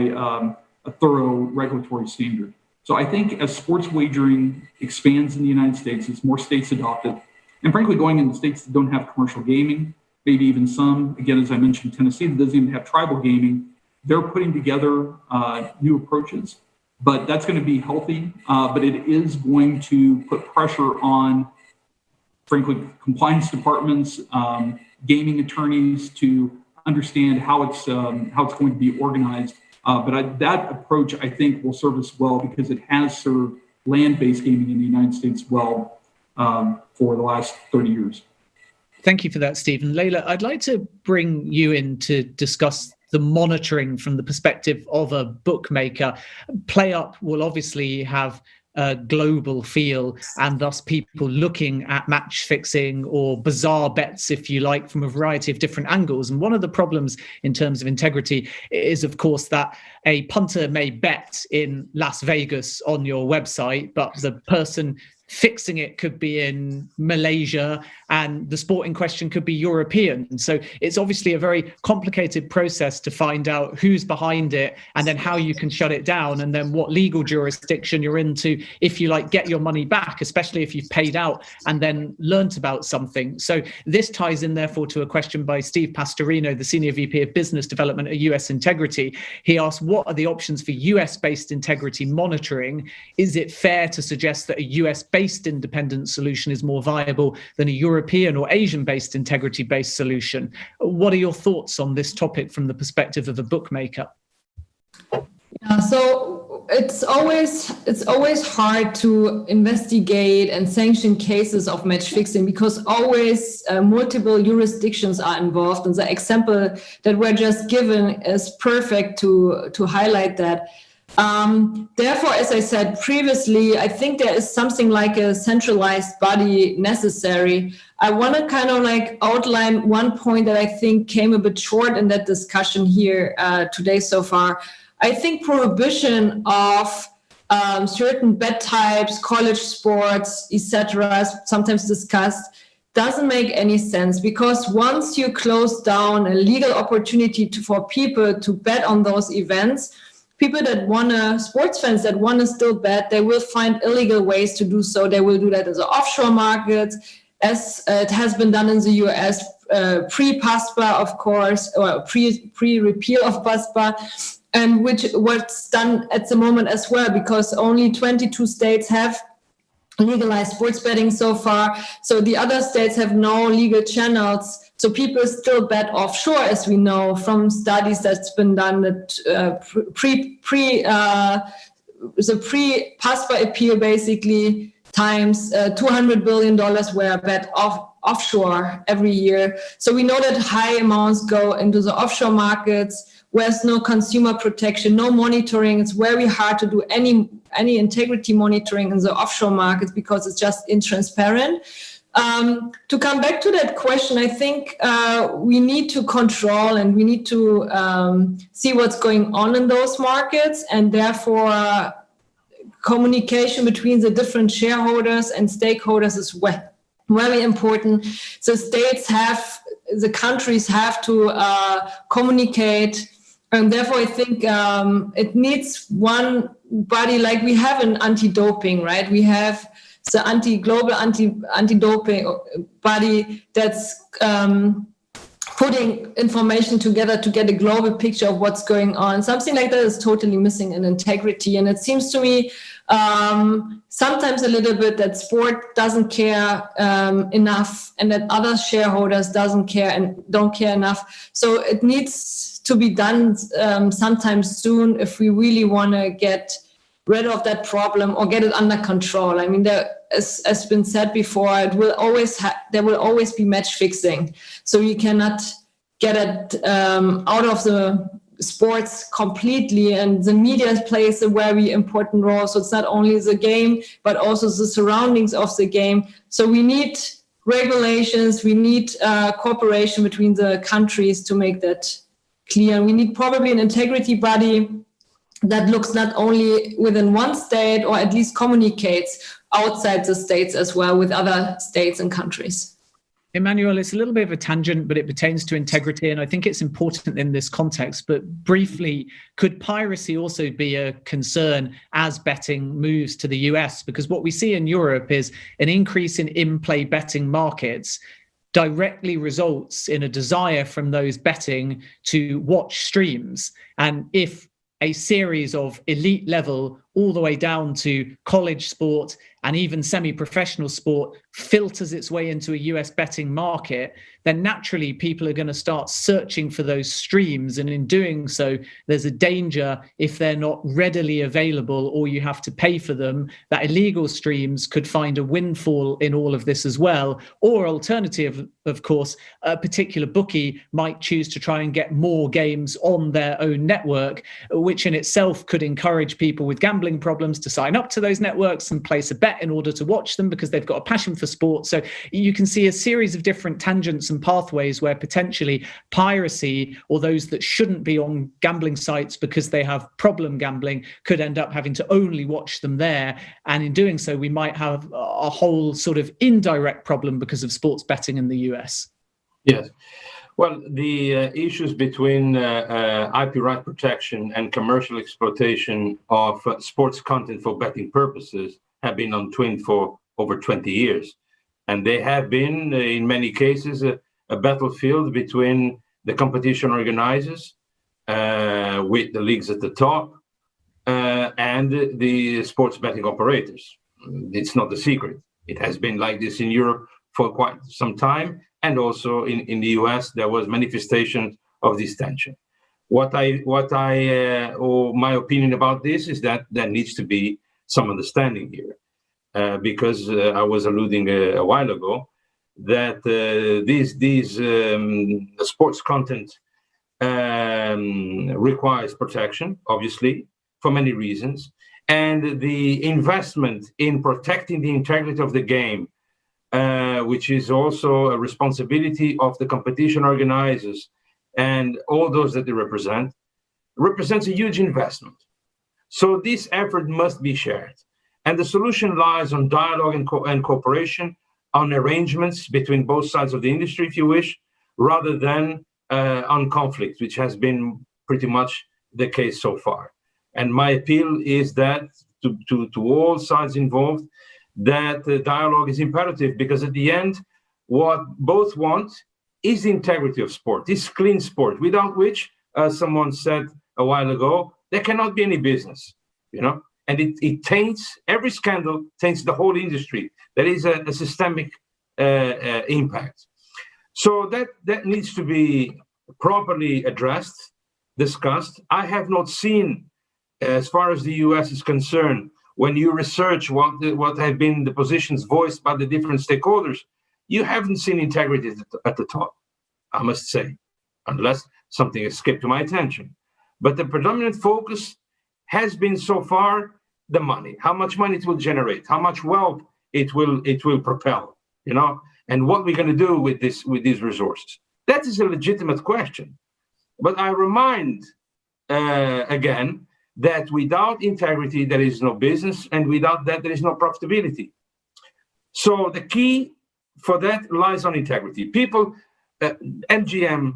[SPEAKER 4] a thorough regulatory standard. So I think as sports wagering expands in the United States, as more states adopt it, and frankly, going into states that don't have commercial gaming, maybe even some, again, as I mentioned, Tennessee, that doesn't even have tribal gaming, they're putting together new approaches. But that's going to be healthy, but it is going to put pressure on, frankly, compliance departments, gaming attorneys to understand how it's going to be organized. But that approach, I think, will serve us well because it has served land-based gaming in the United States well for the last 30 years.
[SPEAKER 1] Thank you for that, Stephen. Layla, I'd like to bring you in to discuss the monitoring from the perspective of a bookmaker. PlayUp will obviously have a global feel, and thus people looking at match fixing or bizarre bets, if you like, from a variety of different angles. And one of the problems in terms of integrity is, of course, that a punter may bet in Las Vegas on your website, but the person fixing it could be in Malaysia and the sport in question could be European. So it's obviously a very complicated process to find out who's behind it and then how you can shut it down and then what legal jurisdiction you're into, if you like, get your money back, especially if you've paid out and then learnt about something. So this ties in therefore to a question by Steve Pastorino, the Senior VP of Business Development at US Integrity. He asked, what are the options for US-based integrity monitoring? Is it fair to suggest that a US-based independent solution is more viable than a European or Asian-based integrity-based solution? What are your thoughts on this topic from the perspective of a bookmaker?
[SPEAKER 5] Yeah, so it's always hard to investigate and sanction cases of match fixing because always multiple jurisdictions are involved. And the example that we're just given is perfect to highlight that. Therefore, as I said previously, I think there is something like a centralized body necessary. I want to kind of like outline one point that I think came a bit short in that discussion here today so far. I think prohibition of certain bet types, college sports, etc., sometimes discussed, doesn't make any sense because once you close down a legal opportunity for people to bet on those events, people that sports fans that want to still bet, they will find illegal ways to do so. They will do that as an offshore market, as it has been done in the US pre-PASPA, of course, or pre-repeal of PASPA, and what's done at the moment as well, because only 22 states have legalized sports betting so far. So the other states have no legal channels. So people still bet offshore, as we know from studies that's been done that the pre-PASPA appeal basically times $200 billion were bet offshore every year. So we know that high amounts go into the offshore markets. Where's no consumer protection, no monitoring. It's very hard to do any integrity monitoring in the offshore markets because it's just intransparent. To come back to that question, I think we need to control and we need to see what's going on in those markets, and therefore communication between the different shareholders and stakeholders is very important. The countries have to communicate. And therefore, I think it needs one body, like we have an anti-doping, right? We have the global anti-doping body that's putting information together to get a global picture of what's going on. Something like that is totally missing in integrity. And it seems to me sometimes a little bit that sport doesn't care enough, and that other shareholders don't care enough. So it needs to be done sometime soon if we really want to get rid of that problem or get it under control. I mean, as been said before, there will always be match fixing. So you cannot get it out of the sports completely, and the media plays a very important role. So it's not only the game, but also the surroundings of the game. So we need regulations, we need cooperation between the countries to make that clear. We need probably an integrity body that looks not only within one state, or at least communicates outside the states as well with other states and countries.
[SPEAKER 1] Emmanuel, it's a little bit of a tangent, but it pertains to integrity, and I think it's important in this context. But briefly, could piracy also be a concern as betting moves to the US? Because what we see in Europe is an increase in in-play betting markets directly results in a desire from those betting to watch streams. And if a series of elite level all the way down to college sport and even semi-professional sport filters its way into a US betting market, then naturally people are going to start searching for those streams. And in doing so, there's a danger, if they're not readily available or you have to pay for them, that illegal streams could find a windfall in all of this as well. Or alternative, of course, a particular bookie might choose to try and get more games on their own network, which in itself could encourage people with gambling problems to sign up to those networks and place a bet in order to watch them because they've got a passion for sport. So you can see a series of different tangents and pathways where potentially piracy, or those that shouldn't be on gambling sites because they have problem gambling, could end up having to only watch them there. And in doing so, we might have a whole sort of indirect problem because of sports betting in the US.
[SPEAKER 2] Yes. Well, the issues between IP right protection and commercial exploitation of sports content for betting purposes have been on twin for over 20 years. And they have been, in many cases, a battlefield between the competition organizers with the leagues at the top and the sports betting operators. It's not a secret. It has been like this in Europe for quite some time. And also in the US, there was manifestation of this tension. My opinion about this is that there needs to be some understanding here, because I was alluding a while ago that these sports content requires protection, obviously, for many reasons, and the investment in protecting the integrity of the game, which is also a responsibility of the competition organizers and all those that they represents a huge investment. So this effort must be shared. And the solution lies on dialogue and cooperation, on arrangements between both sides of the industry, if you wish, rather than on conflict, which has been pretty much the case so far. And my appeal is that to all sides involved, that the dialogue is imperative, because at the end, what both want is the integrity of sport, this clean sport, without which, as someone said a while ago, there cannot be any business. You know, and it taints, every scandal taints the whole industry. There is a systemic impact. So that needs to be properly addressed, discussed. I have not seen, as far as the US is concerned, when you research what have been the positions voiced by the different stakeholders, you haven't seen integrity at the top, I must say, unless something has skipped to my attention. But the predominant focus has been so far the money, how much money it will generate, how much wealth it will propel, and what we're going to do with these resources. That is a legitimate question. But I remind again that without integrity, there is no business, and without that, there is no profitability. So the key for that lies on integrity. MGM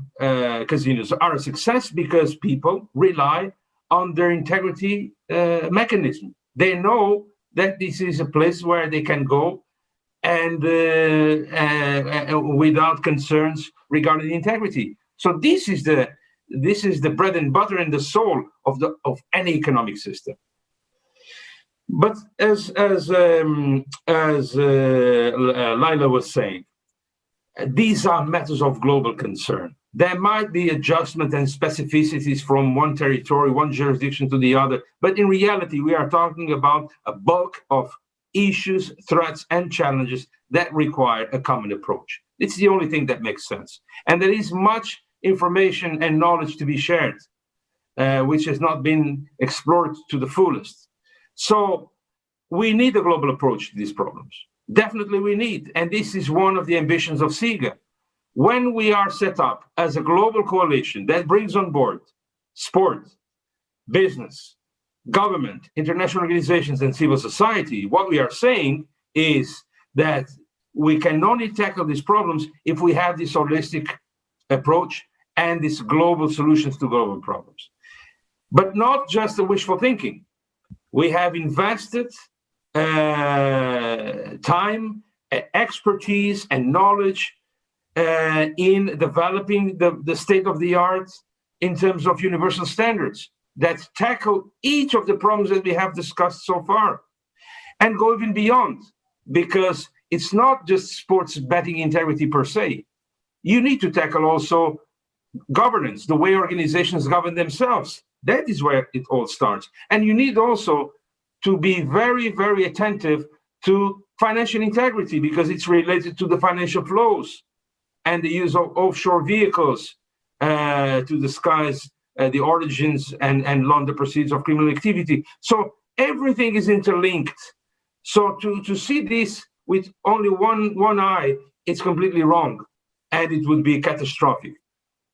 [SPEAKER 2] casinos are a success because people rely on their integrity mechanism. They know that this is a place where they can go and without concerns regarding integrity. So this is the bread and butter and the soul of any economic system. But as Laila was saying, these are matters of global concern. There might be adjustment and specificities from one territory, one jurisdiction to the other, but in reality, we are talking about a bulk of issues, threats, and challenges that require a common approach. It's the only thing that makes sense. And there is much information and knowledge to be shared, which has not been explored to the fullest. So we need a global approach to these problems. Definitely we need, and this is one of the ambitions of SIGA. When we are set up as a global coalition that brings on board sport, business, government, international organizations, and civil society, what we are saying is that we can only tackle these problems if we have this holistic approach and these global solutions to global problems. But not just the wishful thinking. We have invested time, expertise, and knowledge in developing the state-of-the-art in terms of universal standards that tackle each of the problems that we have discussed so far, and go even beyond, because it's not just sports betting integrity per se. You need to tackle also governance, the way organizations govern themselves. That is where it all starts. And you need also to be very, very attentive to financial integrity, because it's related to the financial flows and the use of offshore vehicles to disguise the origins and launder proceeds of criminal activity. So everything is interlinked. So to see this with only one eye, it's completely wrong, and it would be catastrophic.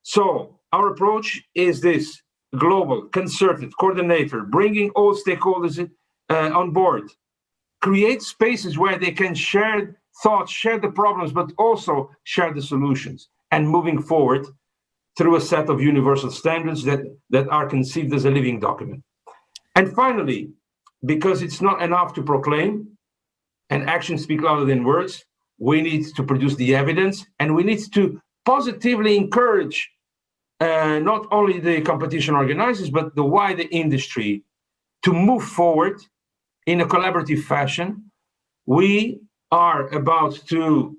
[SPEAKER 2] So our approach is this: global, concerted, coordinator, bringing all stakeholders on board, create spaces where they can share thoughts, share the problems, but also share the solutions, and moving forward through a set of universal standards that are conceived as a living document. And finally, because it's not enough to proclaim, and actions speak louder than words, we need to produce the evidence, and we need to positively encourage not only the competition organizers, but the wider industry to move forward in a collaborative fashion. We are about to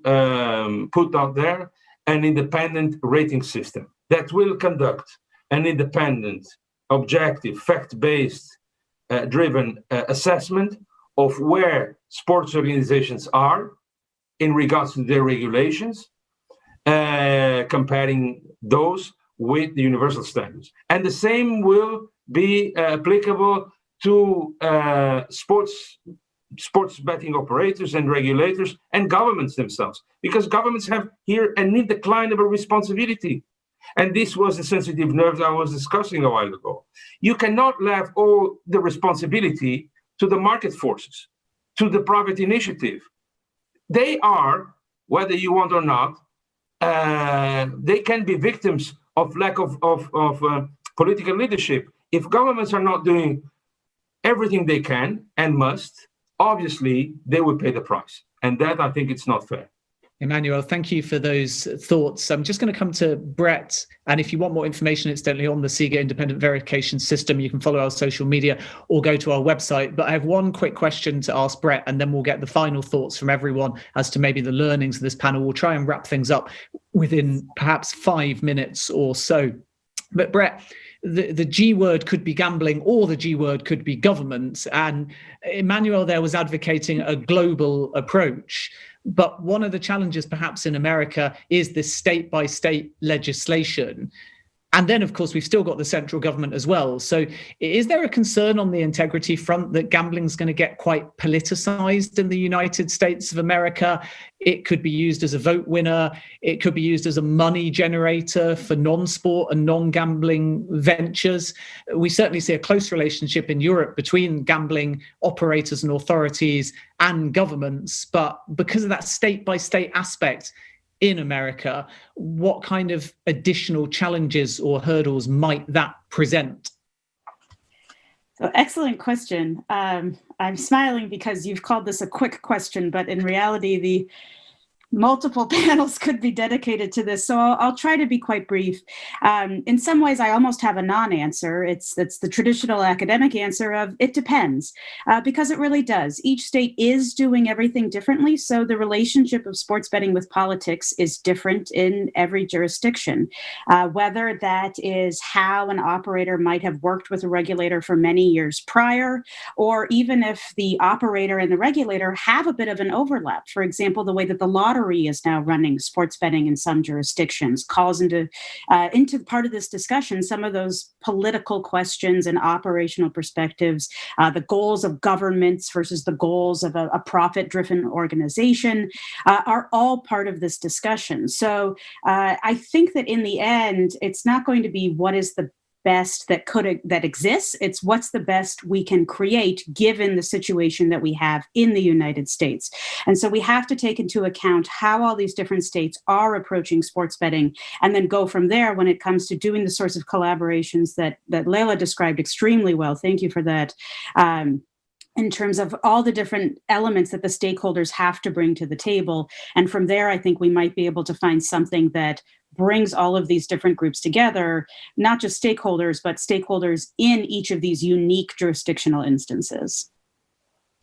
[SPEAKER 2] put out there an independent rating system that will conduct an independent, objective, fact-based, driven assessment of where sports organizations are in regards to their regulations, comparing those with the universal standards. And the same will be applicable to sports betting operators and regulators and governments themselves, because governments have here an indeclinable responsibility. And this was the sensitive nerve that I was discussing a while ago. You cannot leave all the responsibility to the market forces, to the private initiative. They are, whether you want or not, they can be victims of lack of political leadership. If governments are not doing everything they can and must, obviously they will pay the price. And that, I think, it's not fair.
[SPEAKER 1] Emmanuel, thank you for those thoughts. I'm just going to come to Brett. And if you want more information, incidentally, on the SIGA independent verification system, you can follow our social media or go to our website. But I have one quick question to ask Brett, and then we'll get the final thoughts from everyone as to maybe the learnings of this panel. We'll try and wrap things up within perhaps 5 minutes or so. But Brett, the G word could be gambling, or the G word could be government. And Emmanuel there was advocating a global approach. But one of the challenges perhaps in America is this state-by-state legislation. And then, of course, we've still got the central government as well. So is there a concern on the integrity front that gambling is going to get quite politicized in the United States of America? It could be used as a vote winner. It could be used as a money generator for non-sport and non-gambling ventures. We certainly see a close relationship in Europe between gambling operators and authorities and governments. But because of that state-by-state aspect, in America, what kind of additional challenges or hurdles might that present?
[SPEAKER 3] So, excellent question. I'm smiling because you've called this a quick question, but in reality, the multiple panels could be dedicated to this. So I'll try to be quite brief. In some ways, I almost have a non-answer. It's the traditional academic answer of it depends, because it really does. Each state is doing everything differently. So the relationship of sports betting with politics is different in every jurisdiction. Whether that is how an operator might have worked with a regulator for many years prior, or even if the operator and the regulator have a bit of an overlap. For example, the way that the lottery is now running sports betting in some jurisdictions calls into part of this discussion some of those political questions and operational perspectives, the goals of governments versus the goals of a profit-driven organization are all part of this discussion. So I think that in the end, it's not going to be what is the best that exists. It's what's the best we can create given the situation that we have in the United States. And so we have to take into account how all these different states are approaching sports betting, and then go from there when it comes to doing the sorts of collaborations that Leila described extremely well. Thank you for that. In terms of all the different elements that the stakeholders have to bring to the table. And from there, I think we might be able to find something that brings all of these different groups together, not just stakeholders, but stakeholders in each of these unique jurisdictional instances.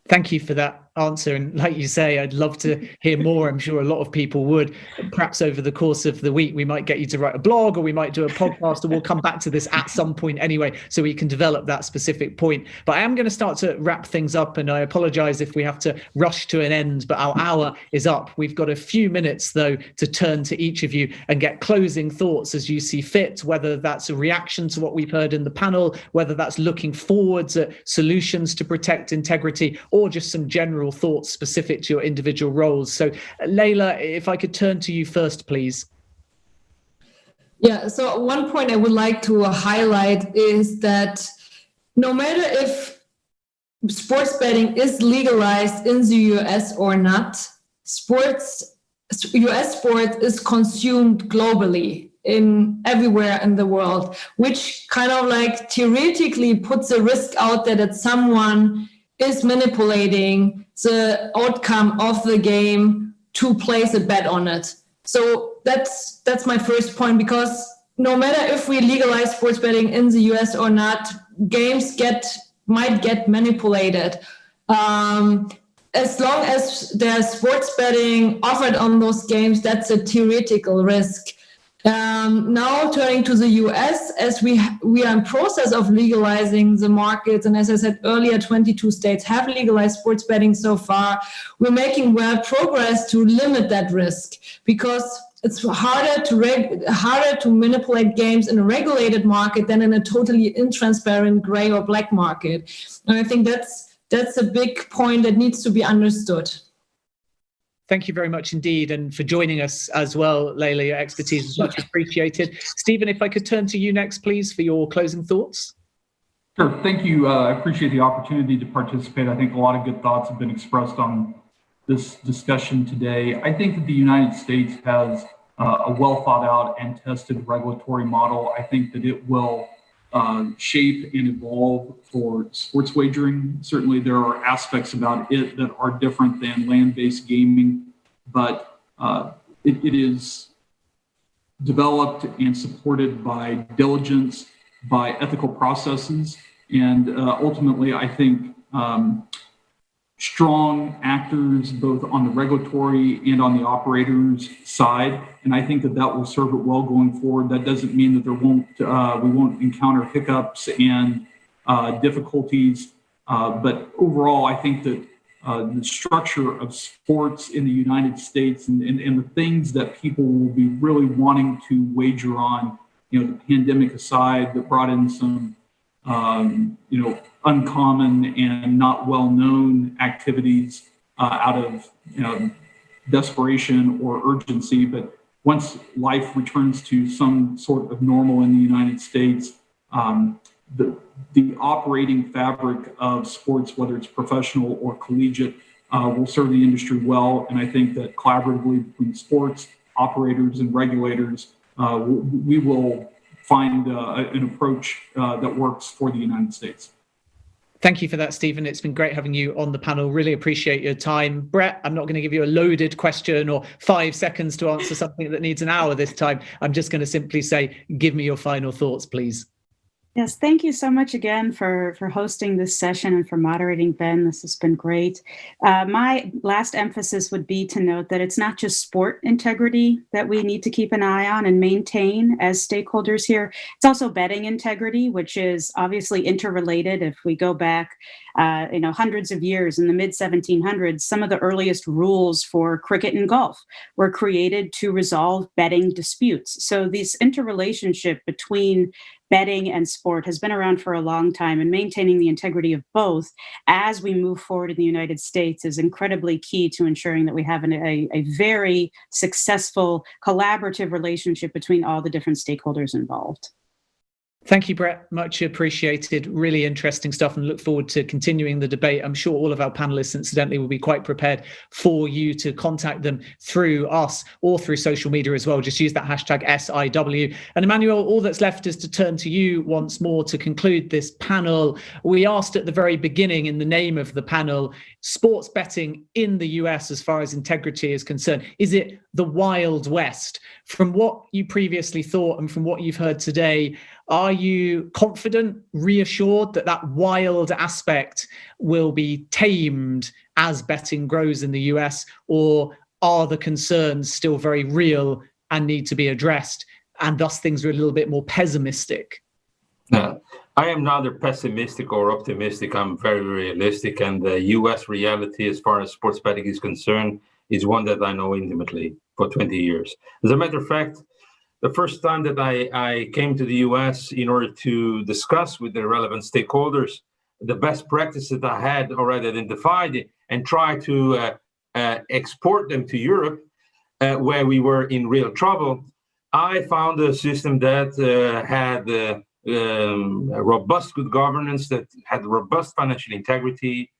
[SPEAKER 1] Thank you for that answer. And like you say, I'd love to hear more. I'm sure a lot of people would. Perhaps over the course of the week, we might get you to write a blog, or we might do a podcast, and we'll come back to this at some point anyway, so we can develop that specific point. But I am going to start to wrap things up, and I apologize if we have to rush to an end, but our hour is up. We've got a few minutes, though, to turn to each of you and get closing thoughts as you see fit, whether that's a reaction to what we've heard in the panel, whether that's looking forwards at solutions to protect integrity, or just some general thoughts specific to your individual roles. So Leila, if I could turn to you first, please.
[SPEAKER 5] Yeah, so one point I would like to highlight is that no matter if sports betting is legalized in the US or not, US sport is consumed globally in everywhere in the world, which kind of like theoretically puts a risk out there that someone is manipulating the outcome of the game to place a bet on it. So that's my first point, because no matter if we legalize sports betting in the US or not, games might get manipulated. As long as there's sports betting offered on those games, that's a theoretical risk. Now turning to the US, as we are in process of legalizing the markets, and as I said earlier, 22 states have legalized sports betting so far. We're making well progress to limit that risk, because it's harder to manipulate games in a regulated market than in a totally intransparent gray or black market. And I think that's a big point that needs to be understood.
[SPEAKER 1] Thank you very much indeed, and for joining us as well, Leila. Your expertise is much appreciated. Stephen, if I could turn to you next, please, for your closing thoughts.
[SPEAKER 4] Sure, thank you. I appreciate the opportunity to participate. I think a lot of good thoughts have been expressed on this discussion today. I think that the United States has a well thought out and tested regulatory model. I think that it will shape and evolve for sports wagering. Certainly there are aspects about it that are different than land-based gaming, but it is developed and supported by diligence, by ethical processes, and ultimately, I think strong actors both on the regulatory and on the operators side, and I think that will serve it well going forward. That doesn't mean that we won't encounter hiccups and difficulties, but overall, I think that the structure of sports in the United States and the things that people will be really wanting to wager on, the pandemic aside, that brought in some uncommon and not well-known activities out of desperation or urgency. But once life returns to some sort of normal in the United States, the operating fabric of sports, whether it's professional or collegiate, will serve the industry well. And I think that collaboratively between sports operators and regulators, we will find an approach that works for the United States.
[SPEAKER 1] Thank you for that, Stephen. It's been great having you on the panel. Really appreciate your time. Brett, I'm not going to give you a loaded question or 5 seconds to answer something that needs an hour this time. I'm just going to simply say, give me your final thoughts, please.
[SPEAKER 3] Yes, thank you so much again for hosting this session and for moderating, Ben. This has been great. My last emphasis would be to note that it's not just sport integrity that we need to keep an eye on and maintain as stakeholders here. It's also betting integrity, which is obviously interrelated. If we go back, hundreds of years in the mid-1700s, some of the earliest rules for cricket and golf were created to resolve betting disputes. So this interrelationship between betting and sport has been around for a long time, and maintaining the integrity of both as we move forward in the United States is incredibly key to ensuring that we have a very successful collaborative relationship between all the different stakeholders involved.
[SPEAKER 1] Thank you, Brett. Much appreciated. Really interesting stuff, and look forward to continuing the debate. I'm sure all of our panelists, incidentally, will be quite prepared for you to contact them through us or through social media as well. Just use that hashtag SIW. And Emmanuel, all that's left is to turn to you once more to conclude this panel. We asked at the very beginning, in the name of the panel, sports betting in the US as far as integrity is concerned, is it the Wild West? From what you previously thought and from what you've heard today, are you confident, reassured that that wild aspect will be tamed as betting grows in the US, or are the concerns still very real and need to be addressed, and thus things are a little bit more pessimistic?
[SPEAKER 2] I am neither pessimistic or optimistic. I'm very realistic, and the US reality as far as sports betting is concerned is one that I know intimately for 20 years. As a matter of fact, the first time that I came to the US in order to discuss with the relevant stakeholders the best practices that I had already identified and try to export them to Europe, where we were in real trouble, I found a system that had robust good governance, that had robust financial integrity,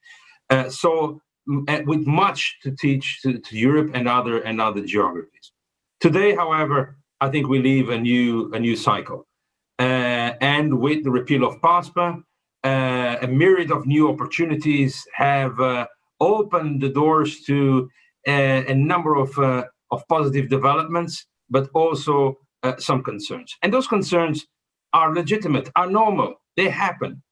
[SPEAKER 2] with much to teach to Europe and other geographies. Today, however, I think we live a new cycle, and with the repeal of PASPA, a myriad of new opportunities have opened the doors to a number of positive developments, but also some concerns. And those concerns are legitimate, are normal, they happen.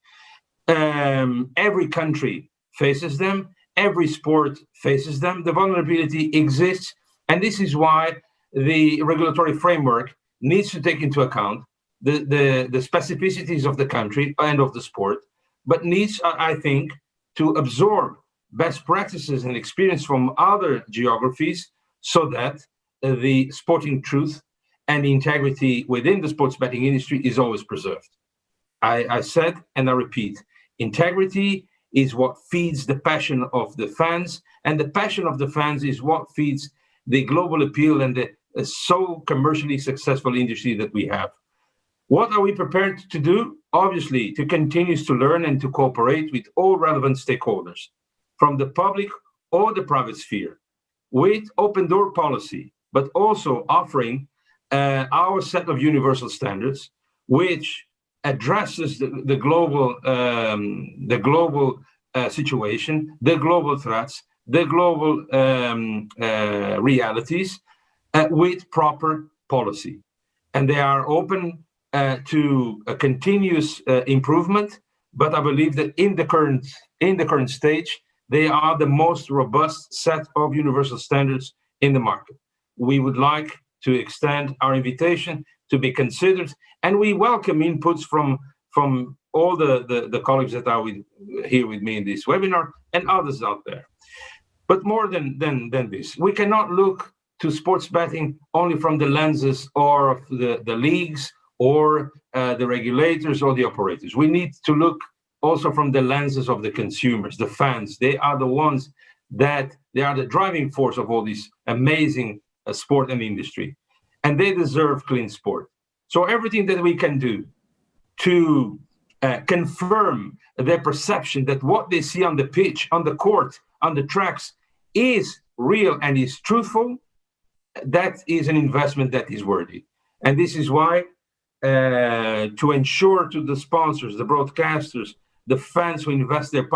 [SPEAKER 2] Every country faces them, every sport faces them. The vulnerability exists, and this is why the regulatory framework needs to take into account the specificities of the country and of the sport, but needs, I think, to absorb best practices and experience from other geographies so that the sporting truth and the integrity within the sports betting industry is always preserved. I said, and I repeat, integrity is what feeds the passion of the fans, and the passion of the fans is what feeds the global appeal and the so commercially successful industry that we have. What are we prepared to do? Obviously, to continue to learn and to cooperate with all relevant stakeholders, from the public or the private sphere, with open door policy, but also offering our set of universal standards, which addresses the global situation, the global threats, the global realities with proper policy. And they are open to a continuous improvement, but I believe that in the current stage, they are the most robust set of universal standards in the market. We would like to extend our invitation to be considered, and we welcome inputs from all the colleagues that are here with me in this webinar and others out there. But more than this, we cannot look to sports betting only from the lenses or of the leagues or the regulators or the operators. We need to look also from the lenses of the consumers, the fans. They are the ones that they are the driving force of all this amazing sport and industry, and they deserve clean sport. So everything that we can do to confirm their perception that what they see on the pitch, on the court, on the tracks is real and is truthful, that is an investment that is worthy. And this is why to ensure to the sponsors, the broadcasters, the fans who invest their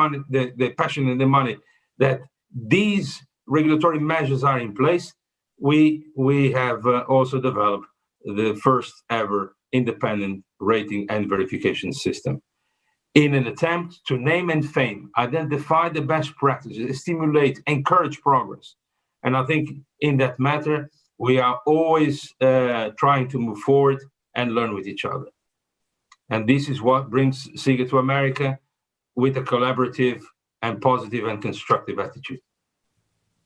[SPEAKER 2] passion and their money, that these regulatory measures are in place, we have also developed the first ever independent rating and verification system in an attempt to name and fame, identify the best practices, stimulate, encourage progress. And I think in that matter, we are always trying to move forward and learn with each other. And this is what brings SIGA to America, with a collaborative and positive and constructive attitude.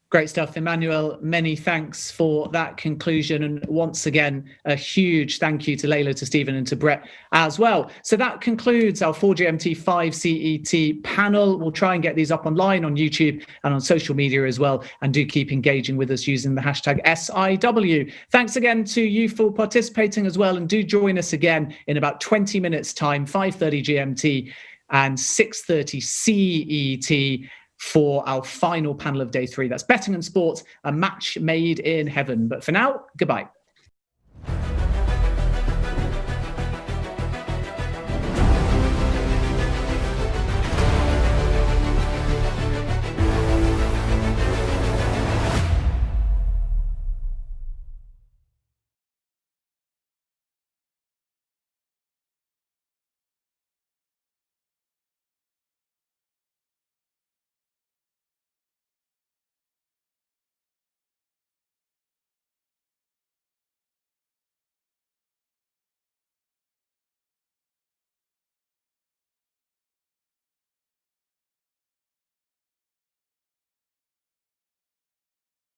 [SPEAKER 1] Great stuff, Emmanuel. Many thanks for that conclusion. And once again, a huge thank you to Layla, to Stephen, and to Brett as well. So that concludes our 4GMT 5 CET panel. We'll try and get these up online on YouTube and on social media as well. And do keep engaging with us using the hashtag SIW. Thanks again to you for participating as well. And do join us again in about 20 minutes time, 5:30 GMT and 6:30 CET, for our final panel of day 3. That's betting and sports, a match made in heaven. But for now, goodbye.